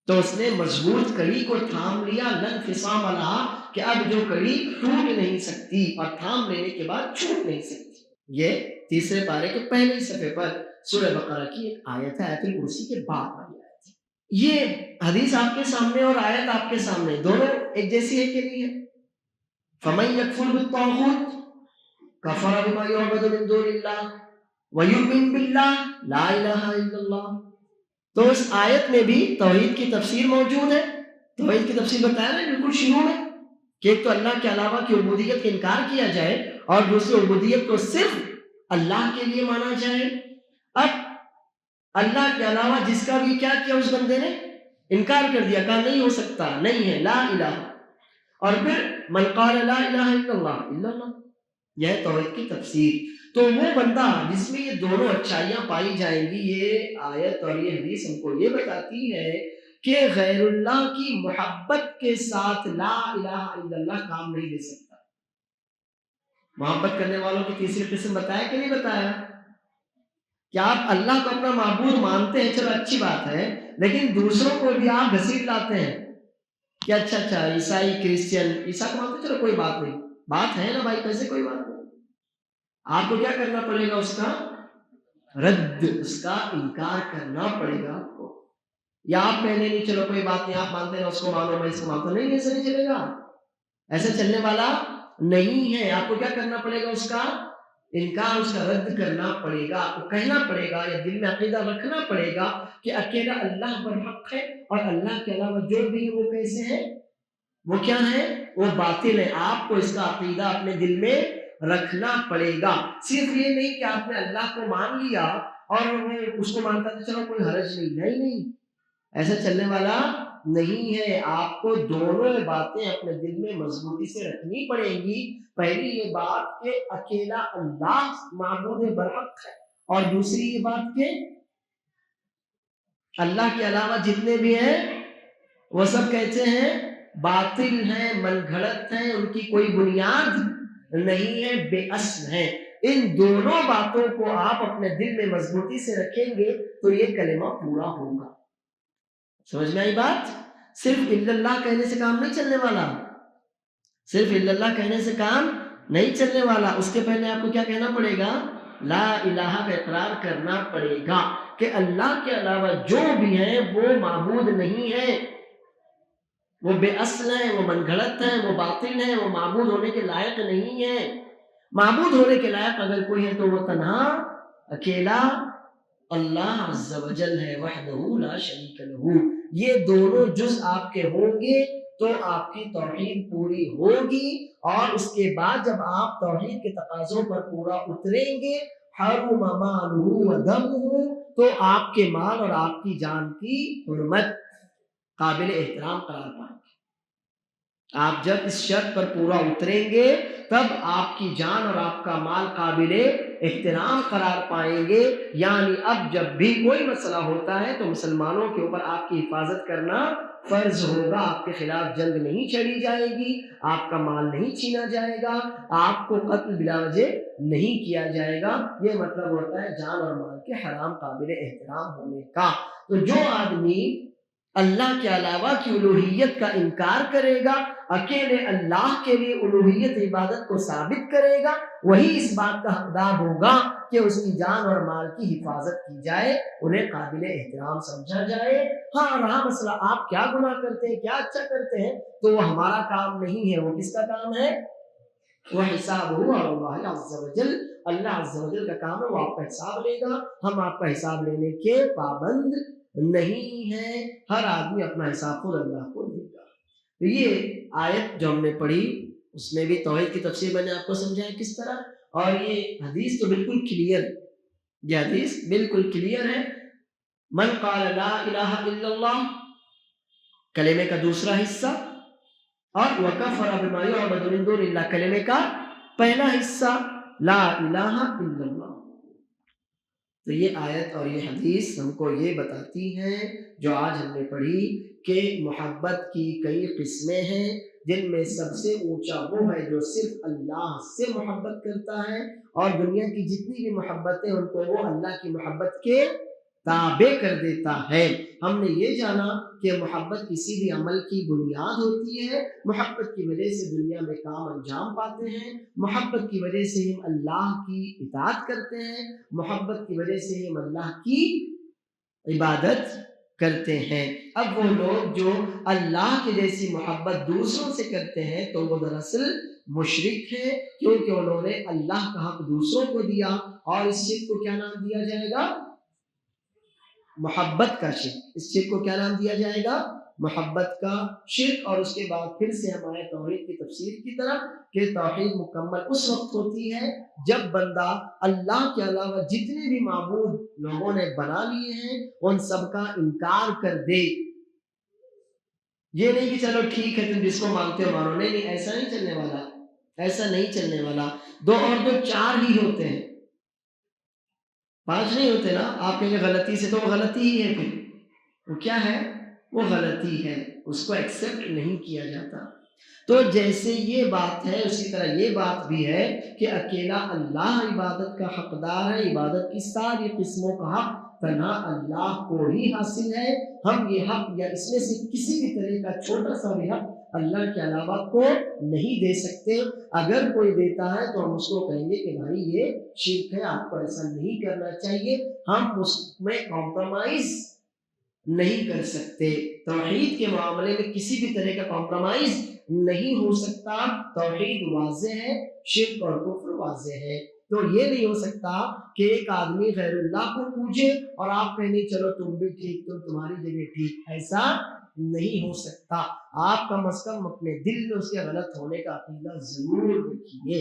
تو اس نے مضبوط کڑی کو تھام لیا، لَا انفصام لہا، کہ اب جو کڑی ٹوٹ نہیں سکتی اور تھام لینے کے بعد چھوٹ نہیں سکتی. یہ تیسرے پارے کے پہلے صفحے پر سورہ بقرہ کی ایک آیت ہے، آیت الکرسی کے بعد والی آیت. یہ حدیث آپ کے سامنے اور آیت آپ کے سامنے، دونوں ایک جیسی ہے کہ نہیں ہے؟ فَمَن يَكْفُرْ بِالطَّاغُوتِ كَفَرَ بِمَا يُعْبَدُ مِن دُونِ اللَّهِ وَيُؤْمِن بِاللَّهِ لَا إِلَٰهَ إِلَّا اللَّهُ. تو اس آیت میں بھی توحید کی تفسیر موجود ہے. توحید کی تفسیر بتایا نا بالکل شروع میں، کہ ایک تو اللہ کے علاوہ کی عبودیت کا انکار کیا جائے اور دوسری عبودیت کو صرف اللہ کے لیے مانا جائے. اب اللہ کے علاوہ جس کا بھی کیا کیا اس بندے نے؟ انکار کر دیا، کہا نہیں ہو سکتا، نہیں ہے، لا الہ. اور پھر من قال لا الہ الا اللہ، یہ ہے توحید کی تفسیر. تو وہ بندہ جس میں یہ دونوں اچھائیاں پائی جائیں گی، یہ آیت اور یہ حدیث ہم کو یہ بتاتی ہے کہ غیر اللہ کی محبت کے ساتھ لا الہ الا اللہ کام نہیں دے سکتا. محبت کرنے والوں کی تیسری قسم بتایا کہ نہیں بتایا؟ کہ آپ اللہ کو اپنا معبود مانتے ہیں، چلو اچھی بات ہے، لیکن دوسروں کو بھی آپ گھسیٹ لاتے ہیں کہ اچھا عیسائی کرسچن، عیسیٰ کو مانتے، چلو کوئی بات نہیں، بات ہے نا بھائی، کیسے کوئی بات نہیں. آپ کو کیا کرنا پڑے گا؟ اس کا رد، اس کا انکار کرنا پڑے گا آپ کو. یا آپ کہنے نہیں چلو کوئی بات نہیں، آپ مانتے ہیں اس کو مانو، میں اس کو مانتا ہوں، نہیں، ایسا نہیں چلے گا، ایسا چلنے والا نہیں ہے. آپ کو کیا کرنا پڑے گا؟ اس کا انکار، اس کا رد کرنا پڑے گا. آپ کو کہنا پڑے گا یا دل میں عقیدہ رکھنا پڑے گا کہ اکیلا اللہ برحق ہے اور اللہ کے علاوہ جو بھی وہ کیسے ہیں، وہ کیا ہے؟ وہ باطل ہے. آپ کو اس کا عقیدہ اپنے دل میں رکھنا پڑے گا. صرف یہ نہیں کہ آپ نے اللہ کو مان لیا اور اس کو مانتا تھا چلو کوئی حرج نہیں، ایسا چلنے والا نہیں ہے. آپ کو دونوں باتیں اپنے دل میں مضبوطی سے رکھنی پڑیں گی. پہلی یہ بات کہ اکیلا اللہ معبود برحق ہے، اور دوسری یہ بات کہ اللہ کے علاوہ جتنے بھی ہیں وہ سب کہتے ہیں باطل ہیں، من گھڑت ہیں، ان کی کوئی بنیاد نہیں ہے، بے اصل ہیں۔ ان دونوں باتوں کو آپ اپنے دل میں مضبوطی سے رکھیں گے تو یہ کلمہ پورا ہوگا۔ سمجھ میں آئی بات؟ صرف الا اللہ کہنے سے کام نہیں چلنے والا، صرف الا اللہ کہنے سے کام نہیں چلنے والا، اس کے پہلے آپ کو کیا کہنا پڑے گا؟ لا الہ کا اقرار کرنا پڑے گا کہ اللہ کے علاوہ جو بھی ہیں وہ معبود نہیں ہے، وہ بے اصل ہیں، وہ من گھڑت ہیں، وہ باطل ہیں، وہ معبود ہونے کے لائق نہیں ہیں۔ معبود ہونے کے لائق اگر کوئی ہے تو وہ تنہا اکیلا اللہ عز و جل ہے، وحدہ لا شریک لہ۔ یہ دونوں جز آپ کے ہوں گے تو آپ کی توحید پوری ہوگی، اور اس کے بعد جب آپ توحید کے تقاضوں پر پورا اتریں گے، حرم مالہ و دمہ، تو آپ کے مال اور آپ کی جان کی حرمت قابل احترام قرار پائیں گے۔ آپ جب اس شرط پر پورا اتریں گے تب آپ کی جان اور آپ کا مال قابل احترام قرار پائیں گے۔ یعنی اب جب بھی کوئی مسئلہ ہوتا ہے تو مسلمانوں کے اوپر آپ کی حفاظت کرنا فرض ہوگا، آپ کے خلاف جنگ نہیں چھڑی جائے گی، آپ کا مال نہیں چھینا جائے گا، آپ کو قتل بلا وجہ نہیں کیا جائے گا۔ یہ مطلب ہوتا ہے جان اور مال کے حرام قابل احترام ہونے کا۔ تو جو آدمی اللہ کے علاوہ کی الوہیت کا انکار کرے گا، اکیلے اللہ کے لیے الوہیت عبادت کو ثابت کرے گا، وہی اس بات کا حقدار ہوگا کہ اس کی جان اور مال کی حفاظت کی جائے، انہیں قابل احترام سمجھا جائے۔ ہاں رہا مسئلہ آپ کیا گناہ کرتے ہیں، کیا اچھا کرتے ہیں، تو وہ ہمارا کام نہیں ہے، وہ کس کا کام ہے؟ وہ حساب ہوا اللہ عز و جل، اللہ عز و جل کا کام ہے، وہ آپ کا حساب لے گا۔ ہم آپ کا حساب لینے کے پابند نہیں ہے، ہر آدمی اپنا حساب خود اللہ کو دے گا۔ تو یہ آیت جو ہم نے پڑھی اس میں بھی توحید کی تفسیر میں نے آپ کو سمجھایا کس طرح، اور یہ حدیث تو بالکل کلیئر، یہ حدیث بالکل کلیئر ہے۔ من قال لا الہ الا اللہ، کلمے کا دوسرا حصہ، اور وکفر بما یعبد من دون اللہ، کلمے کا پہلا حصہ لا الہ الا اللہ۔ تو یہ آیت اور یہ حدیث ہم کو یہ بتاتی ہیں جو آج ہم نے پڑھی کہ محبت کی کئی قسمیں ہیں، جن میں سب سے اونچا وہ ہے جو صرف اللہ سے محبت کرتا ہے، اور دنیا کی جتنی بھی محبتیں ان کو وہ اللہ کی محبت کے تابع کر دیتا ہے۔ ہم نے یہ جانا کہ محبت کسی بھی عمل کی بنیاد ہوتی ہے، محبت کی وجہ سے دنیا میں کام انجام پاتے ہیں، محبت کی وجہ سے ہم اللہ کی اطاعت کرتے ہیں، محبت کی وجہ سے ہم اللہ کی عبادت کرتے ہیں۔ اب وہ لوگ جو اللہ کی جیسی محبت دوسروں سے کرتے ہیں تو وہ دراصل مشرک ہیں، کیونکہ انہوں نے اللہ کا حق دوسروں کو دیا، اور اس شرک کو کیا نام دیا جائے گا؟ محبت کا شرک۔ اس شرک کو کیا نام دیا جائے گا؟ محبت کا شرک۔ اور اس کے بعد پھر سے ہم آئے توحید کی تفسیر کی طرف کہ توحید مکمل اس وقت ہوتی ہے جب بندہ اللہ کے علاوہ جتنے بھی معبود لوگوں نے بنا لیے ہیں ان سب کا انکار کر دے۔ یہ نہیں کہ چلو ٹھیک ہے تم جس کو مانتے ہو مانو، نہیں، ایسا نہیں چلنے والا، ایسا نہیں چلنے والا۔ دو اور دو چار ہی ہوتے ہیں، 5 نہیں ہوتے نا۔ آپ کہیں گے غلطی سے، تو وہ غلطی ہی ہے، پھر وہ کیا ہے؟ وہ غلطی ہے، اس کو ایکسیپٹ نہیں کیا جاتا۔ تو جیسے یہ بات ہے اسی طرح یہ بات بھی ہے کہ اکیلا اللہ عبادت کا حقدار ہے، عبادت کی ساری قسموں کا حق تنہا اللہ کو ہی حاصل ہے۔ ہم یہ حق یا اس میں سے کسی بھی طرح کا چھوٹا سا بھی حق اللہ کے علاوہ کو نہیں دے سکتے۔ اگر کوئی دیتا ہے تو ہم اس کو کہیں گے کہ بھائی یہ شرک ہے، آپ کو ایسا نہیں کرنا چاہیے، ہم اس میں کمپرومائز نہیں کر سکتے۔ توحید کے معاملے میں کسی بھی طرح کا کمپرومائز نہیں ہو سکتا۔ توحید واضح ہے، شرک اور کفر واضح ہے۔ تو یہ نہیں ہو سکتا کہ ایک آدمی غیر اللہ کو پوجے اور آپ کہیں نہیں چلو تم بھی ٹھیک، تم تمہاری جگہ ٹھیک، ایسا نہیں ہو سکتا۔ آپ کم از کم اپنے دل میں اس کے غلط ہونے کا عقیدہ ضرور رکھیے۔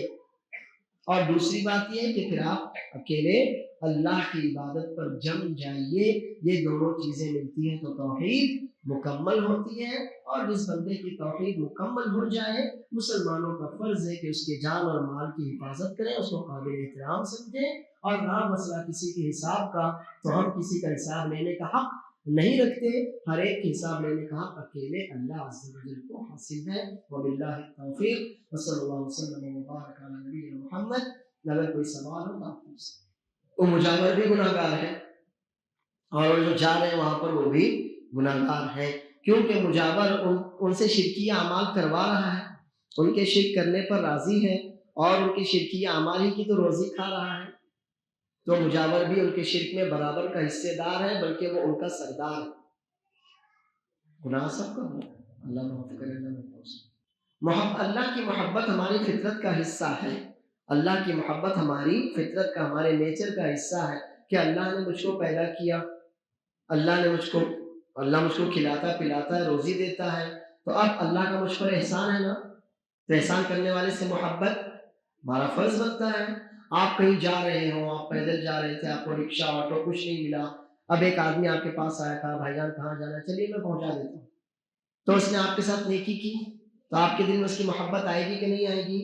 اور دوسری بات یہ ہے کہ پھر آپ اکیلے اللہ کی عبادت پر جم جائیے۔ یہ دونوں چیزیں ملتی ہیں تو توحید مکمل ہوتی ہے، اور جس بندے کی توحید مکمل ہو جائے مسلمانوں کا فرض ہے کہ اس کے جان اور مال کی حفاظت کریں، اس کو قابل احترام سمجھیں۔ اور رہا مسئلہ کسی کے حساب کا، تو ہم کسی کا حساب لینے کا حق نہیں رکھتے. ہر ایک کے حساب لینے کا حق اکیلے اللہ عز و جل کو حاصل ہے. وباللہ التوفیق وصلی اللہ وسلم وبارک علی نبینا محمد. اگر کوئی سوال ہو تو آپ پوچھ سکتے. وہ مجاور بھی گناہ گار ہے اور جو جا رہے ہیں وہاں پر وہ بھی گناہ گار ہے، کیونکہ مجاور ان سے شرکیہ اعمال کروا رہا ہے، ان کے شرک کرنے پر راضی ہے اور ان کے شرکیہ اعمال ہی کی تو روزی کھا رہا ہے. تو مجاور بھی ان کے شرک میں برابر کا حصے دار ہے، بلکہ وہ ان کا سردار ہے. گناہ سب کا ہو، اللہ معاف کرے. اللہ کی محبت ہماری فطرت کا حصہ ہے. اللہ کی محبت ہماری فطرت کا، ہمارے نیچر کا حصہ ہے کہ اللہ نے مجھ کو پیدا کیا، اللہ مجھ کو کھلاتا پلاتا ہے، روزی دیتا ہے. تو اب اللہ کا مجھ پر احسان ہے نا، تو احسان کرنے والے سے محبت ہمارا فرض بنتا ہے. آپ کہیں جا رہے ہو، آپ پیدل جا رہے تھے، آپ کو رکشہ آٹو کچھ نہیں ملا، اب ایک آدمی آپ کے پاس آیا تھا، بھائی جان کہاں جانا ہے، چلیے میں پہنچا دیتا ہوں. تو اس نے آپ کے ساتھ نیکی کی، تو آپ کے دل میں اس کی محبت آئے گی کہ نہیں آئے گی؟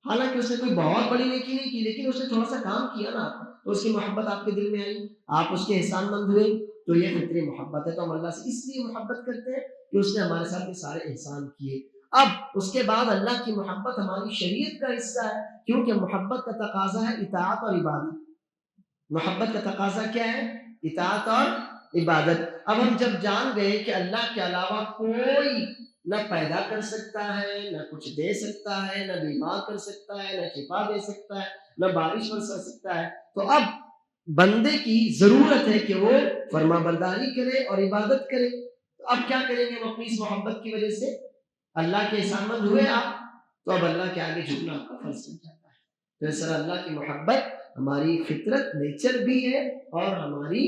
حالانکہ اس نے کوئی بہت بڑی نیکی نہیں کی، لیکن اس نے تھوڑا سا کام کیا نا، تو اس کی محبت آپ کے دل میں آئی، آپ اس کے احسان مند ہوئے. تو یہ فطری محبت ہے. تو ہم اللہ سے اس لیے محبت کرتے ہیں کہ اس نے ہمارے ساتھ یہ سارے احسان کیے. اب اس کے بعد اللہ کی محبت ہماری شریعت کا حصہ ہے، کیونکہ محبت کا تقاضا ہے اطاعت اور عبادت. محبت کا تقاضا کیا ہے؟ اطاعت اور عبادت. اب ہم جب جان گئے کہ اللہ کے علاوہ کوئی نہ پیدا کر سکتا ہے، نہ کچھ دے سکتا ہے، نہ بیمار کر سکتا ہے، نہ شفا دے سکتا ہے، نہ بارش برسا سکتا ہے، تو اب بندے کی ضرورت ہے کہ وہ فرما برداری کرے اور عبادت کرے. تو اب کیا کریں گے ہم اپنی اس محبت کی وجہ سے؟ اللہ کے احسان مند ہوئے آپ، تو اب اللہ کے آگے جھکنا آپ کا فرض بن جاتا ہے. تو اس طرح اللہ کی محبت ہماری فطرت نیچر بھی ہے اور ہماری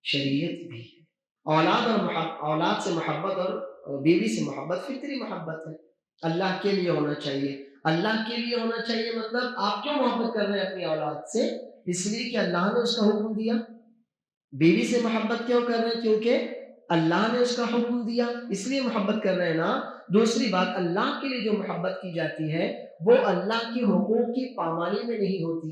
شریعت بھی ہے. اولاد سے محبت اور بیوی سے محبت فطری محبت ہے. اللہ کے لیے ہونا چاہیے. اللہ کے لیے ہونا چاہیے مطلب آپ کیوں محبت کر رہے ہیں اپنی اولاد سے؟ اس لیے کہ اللہ نے اس کا حکم دیا. بیوی سے محبت کیوں کر رہے ہیں؟ کیونکہ اللہ نے اس کا حکم دیا، اس لیے محبت کر رہے ہیں نا. دوسری بات، اللہ کے لیے جو محبت کی جاتی ہے وہ اللہ کے حقوق کی پامالی میں نہیں ہوتی.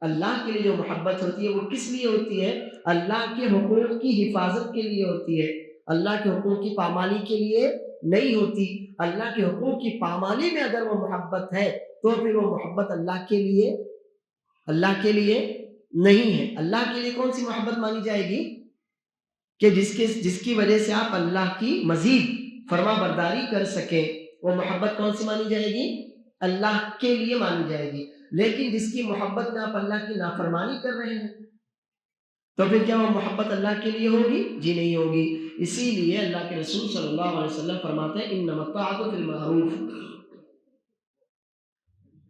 اللہ کے لیے جو محبت ہوتی ہے وہ کس لیے ہوتی ہے؟ اللہ کے حقوق کی حفاظت کے لیے ہوتی ہے. اللہ کے حقوق کی پامالی کے لیے نہیں ہوتی. اللہ کے حقوق کی پامالی میں اگر وہ محبت ہے تو پھر وہ محبت اللہ کے لیے نہیں ہے. اللہ کے لیے کون سی محبت مانی جائے گی؟ کہ جس کی وجہ سے آپ اللہ کی مزید فرما برداری کر سکیں. وہ محبت کون سی مانی جائے گی؟ اللہ کے لیے مانی جائے گی. لیکن جس کی محبت میں آپ اللہ کی نافرمانی کر رہے ہیں تو پھر کیا وہ محبت اللہ کے لیے ہوگی؟ جی نہیں ہوگی. اسی لیے اللہ کے رسول صلی اللہ علیہ وسلم فرماتے ہیں انما الطاعۃ فی المعروف،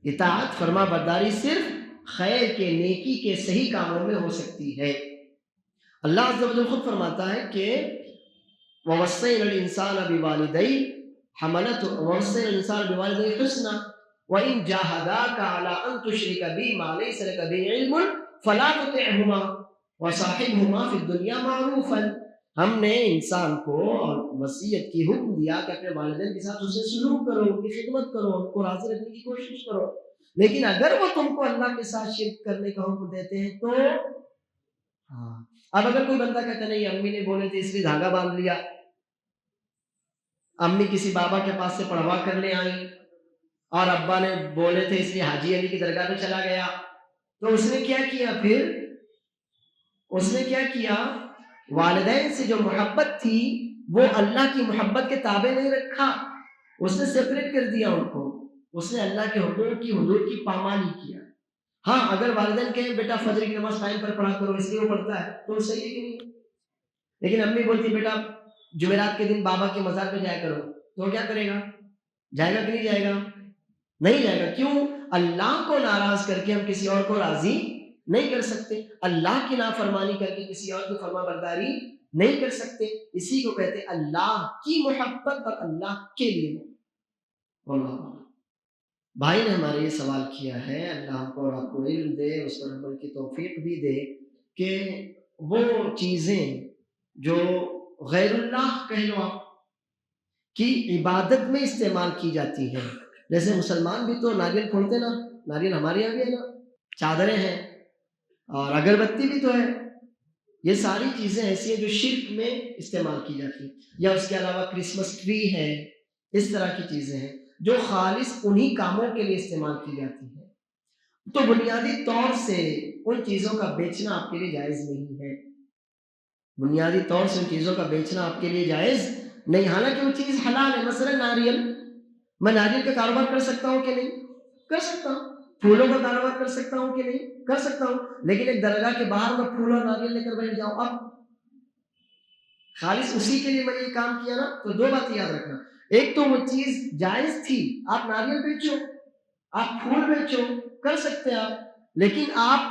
اطاعت فرما برداری صرف خیر کے، نیکی کے، صحیح کاموں میں ہو سکتی ہے. اللہ عز و جل خود فرماتا ہے کہ وَوَصَّيْنَا الْإِنسَانَ بِوَالِدَيْهِ حُسْنًا وَإِنْ جَاهَدَاكَ عَلَىٰ أَن تُشْرِكَ بِي مَا لَيْسَ لَكَ بِهِ عِلْمٌ فَلَا تُطِعْهُمَا وَصَاحِبْهُمَا فِي الدُّنْيَا مَعْرُوفًا. ہم نے انسان کو اور وصیت کی حکم دیا کہ اپنے والدین کے ساتھ اسے سلوک کرو، ان کی خدمت کرو، ان کو راضی رکھنے کی کوشش کرو. لیکن اگر وہ تم کو اللہ کے ساتھ شرک کرنے کا حکم دیتے ہیں تو اب اگر کوئی بندہ کہتا نہیں امی نے بولے تھے اس لیے دھاگا باندھ لیا، امی کسی بابا کے پاس سے پڑھوا کر لے آئیں اور ابا نے بولے تھے اس لیے حاجی علی کی درگاہ پہ چلا گیا، تو اس نے کیا کیا؟ پھر اس نے کیا کیا؟ والدین سے جو محبت تھی وہ اللہ کی محبت کے تابع نہیں رکھا، اس نے سیپریٹ کر دیا ان کو. اس نے اللہ کے حقوق کی، حدود کی پامالی کیا. ہاں اگر والدین کہیں بیٹا فجر کی نماز ٹائم پر پڑھا کرو اس لیے وہ پڑھتا ہے تو صحیح ہے کہ نہیں؟ لیکن امی بولتی بیٹا جمعرات کے دن بابا کے مزار پہ جایا کرو، تو کیا کرے گا؟ جائے گا کہ نہیں جائے گا؟ نہیں جائے گا. کیوں؟ اللہ کو ناراض کر کے ہم کسی اور کو راضی نہیں کر سکتے، اللہ کی نافرمانی کر کے کسی اور کی فرما برداری نہیں کر سکتے. اسی کو کہتے ہیں اللہ کی محبت اور اللہ کے لیے محبت. بھائی نے ہمارے یہ سوال کیا ہے، اللہ ہم کو اور آپ کو علم دے، اس پر عمل کی توفیق بھی دے کہ وہ چیزیں جو غیر اللہ کہہ لو آپ کی عبادت میں استعمال کی جاتی ہیں، جیسے مسلمان بھی تو ناریل پھوڑتے نا، ناریل ہمارے یہاں بھی ہے نا، چادریں ہیں اور اگربتی بھی تو ہے. یہ ساری چیزیں ایسی ہیں جو شرک میں استعمال کی جاتی ہیں، یا اس کے علاوہ کرسمس ٹری ہے، اس طرح کی چیزیں ہیں جو خالص انہی کاموں کے لیے استعمال کی جاتی ہیں۔ تو بنیادی طور سے ان چیزوں کا بیچنا آپ کے لیے جائز نہیں ہے، بنیادی طور سے ان چیزوں کا بیچنا آپ کے لیے جائز نہیں، حالانکہ وہ چیز حلال ہے۔ مثلا ناریل، میں ناریل کا کاروبار کر سکتا ہوں کہ نہیں؟ کر سکتا ہوں۔ پھولوں کا کاروبار کر سکتا ہوں کہ نہیں؟ کر سکتا ہوں۔ لیکن ایک درگاہ کے باہر میں پھول اور ناریل لے کر بیٹھ جاؤں، اب خالص اسی کے لیے میں نے یہ کام کیا نا، تو دو باتیں یاد رکھنا، ایک تو وہ چیز جائز تھی، آپ ناریل بیچو، آپ پھول بیچو، کر سکتے ہیں آپ، لیکن آپ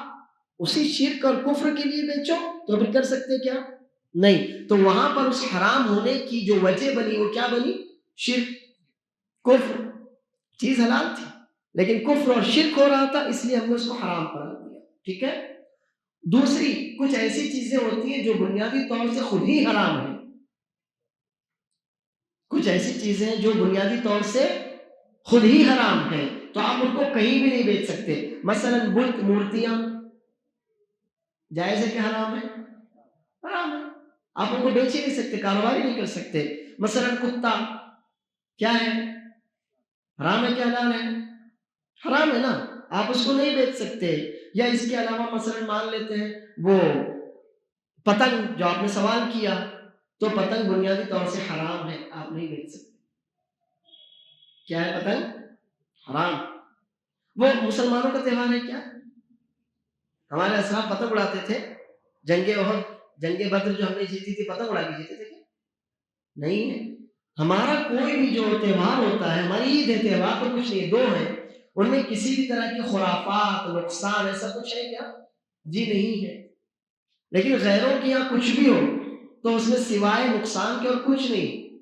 اسی شرک اور کفر کے لیے بیچو تو پھر کر سکتے کیا؟ نہیں۔ تو وہاں پر اس حرام ہونے کی جو وجہ بنی وہ کیا بنی؟ شرک، کفر۔ چیز حلال تھی لیکن کفر اور شرک ہو رہا تھا، اس لیے ہم نے اس کو حرام قرار دیا، ٹھیک ہے؟ دوسری کچھ ایسی چیزیں ہوتی ہیں جو بنیادی طور سے خود ہی حرام ہیں، کچھ ایسی چیزیں جو بنیادی طور سے خود ہی حرام ہیں، تو آپ ان کو کہیں بھی نہیں بیچ سکتے۔ مثلا بت، مورتیاں جائز ہے کہ حرام ہے؟ حرام ہے، آپ ان کو بیچ ہی نہیں سکتے، کاروبار ہی نہیں کر سکتے۔ مثلا کتا کیا ہے؟ حرام ہے کہ حلال ہے؟ حرام ہے نا، آپ اس کو نہیں بیچ سکتے۔ یا اس کے علاوہ مثلا مان لیتے ہیں وہ پتنگ جو آپ نے سوال کیا، تو پتنگ بنیادی طور سے حرام ہے، آپ نہیں بیچ سکتے۔ کیا ہے پتنگ؟ حرام۔ وہ مسلمانوں کا تہوار ہے کیا؟ ہمارے اسلاف پتنگ اڑاتے تھے، جنگ احد، جنگ بدر جو ہم نے جیتی تھی، پتنگ اڑا کے جیتے تھے کیا؟ نہیں ہے۔ ہمارا کوئی بھی جو تہوار ہوتا ہے، ہماری عید ہے، تہوار تو کچھ نہیں، دو ہیں، ان میں کسی بھی طرح کی خرافات، نقصان ایسا کچھ ہے کیا؟ جی نہیں ہے۔ لیکن غیروں کے یہاں کچھ بھی ہو تو اس میں سوائے نقصان کے اور کچھ نہیں،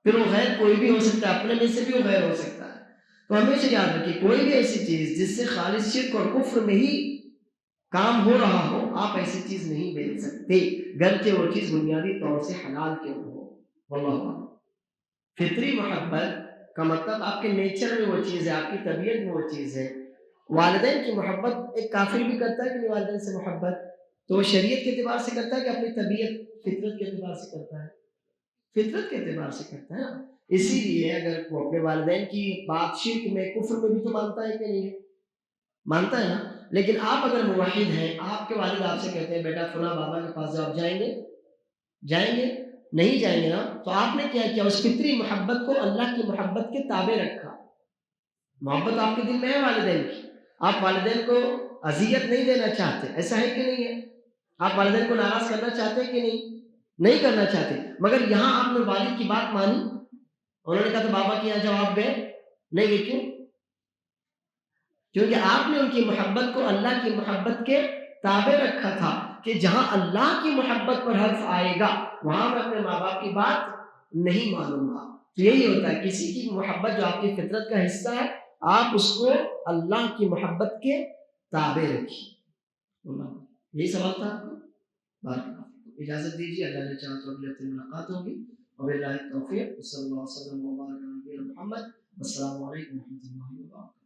پھر وہ غیر کوئی بھی ہو سکتا ہے، اپنے میں سے بھی وہ غیر ہو سکتا ہے۔ تو ہمیشہ یاد رکھیے کوئی بھی ایسی چیز جس سے خالص شرک اور کفر میں ہی کام ہو رہا ہو، آپ ایسی چیز نہیں بیچ سکتے، گرچہ وہ چیز بنیادی طور سے حلال کیوں ہو۔ واللہ اعلم۔ فطری محبت کا مطلب آپ کے نیچر میں وہ چیز ہے، آپ کی طبیعت میں وہ چیز ہے۔ والدین کی محبت ایک کافر بھی کرتا ہے کہ نہیں والدین سے محبت؟ تو وہ شریعت کے اعتبار سے کرتا ہے کہ اپنی طبیعت فطرت کے اعتبار سے کرتا ہے؟ فطرت کے اعتبار سے کرتا ہے نا۔ اسی لیے اگر وہ اپنے والدین کی بات شرک میں، کفر میں بھی تو مانتا ہے کہ نہیں ہے؟ مانتا ہے نا۔ لیکن آپ اگر موحد ہیں، آپ کے والد آپ سے کہتے ہیں بیٹا فلاں بابا کے پاس جاؤ، جائیں گے؟ جائیں گے؟ نہیں جائیں گے نا۔ تو آپ نے کیا کیا؟ اس فطری محبت کو اللہ کی محبت کے تابع رکھا۔ محبت آپ کے دل میں ہے والدین کی، آپ والدین کو اذیت نہیں دینا چاہتے، ایسا ہے کہ نہیں ہے؟ آپ والدین کو ناراض کرنا چاہتے ہیں کہ نہیں؟ نہیں کرنا چاہتے، مگر یہاں آپ نے والد کی بات مانی، انہوں نے کہا تو بابا کے یہاں جواب گئے نہیں گئے، کیوں؟ کیونکہ آپ نے ان کی محبت کو اللہ کی محبت کے تابع رکھا تھا، کہ جہاں اللہ کی محبت پر حرف آئے گا وہاں میں اپنے ماں باپ کی بات نہیں مانوں گا۔ تو یہی ہوتا ہے، کسی کی محبت جو آپ کی فطرت کا حصہ ہے، آپ اس کو اللہ کی محبت کے تابع رکھیے۔ یہی سوال تھا آپ کو؟ بارک اللہ فیکم۔ اجازت دیجیے، اللہ نے چاہا تو اگلے ہفتے ملاقات ہوگی، وباللہ التوفیق، صلی اللہ وسلم وبارک علی نبینا محمد۔ السلام علیکم و رحمۃ اللہ وبرکاتہ۔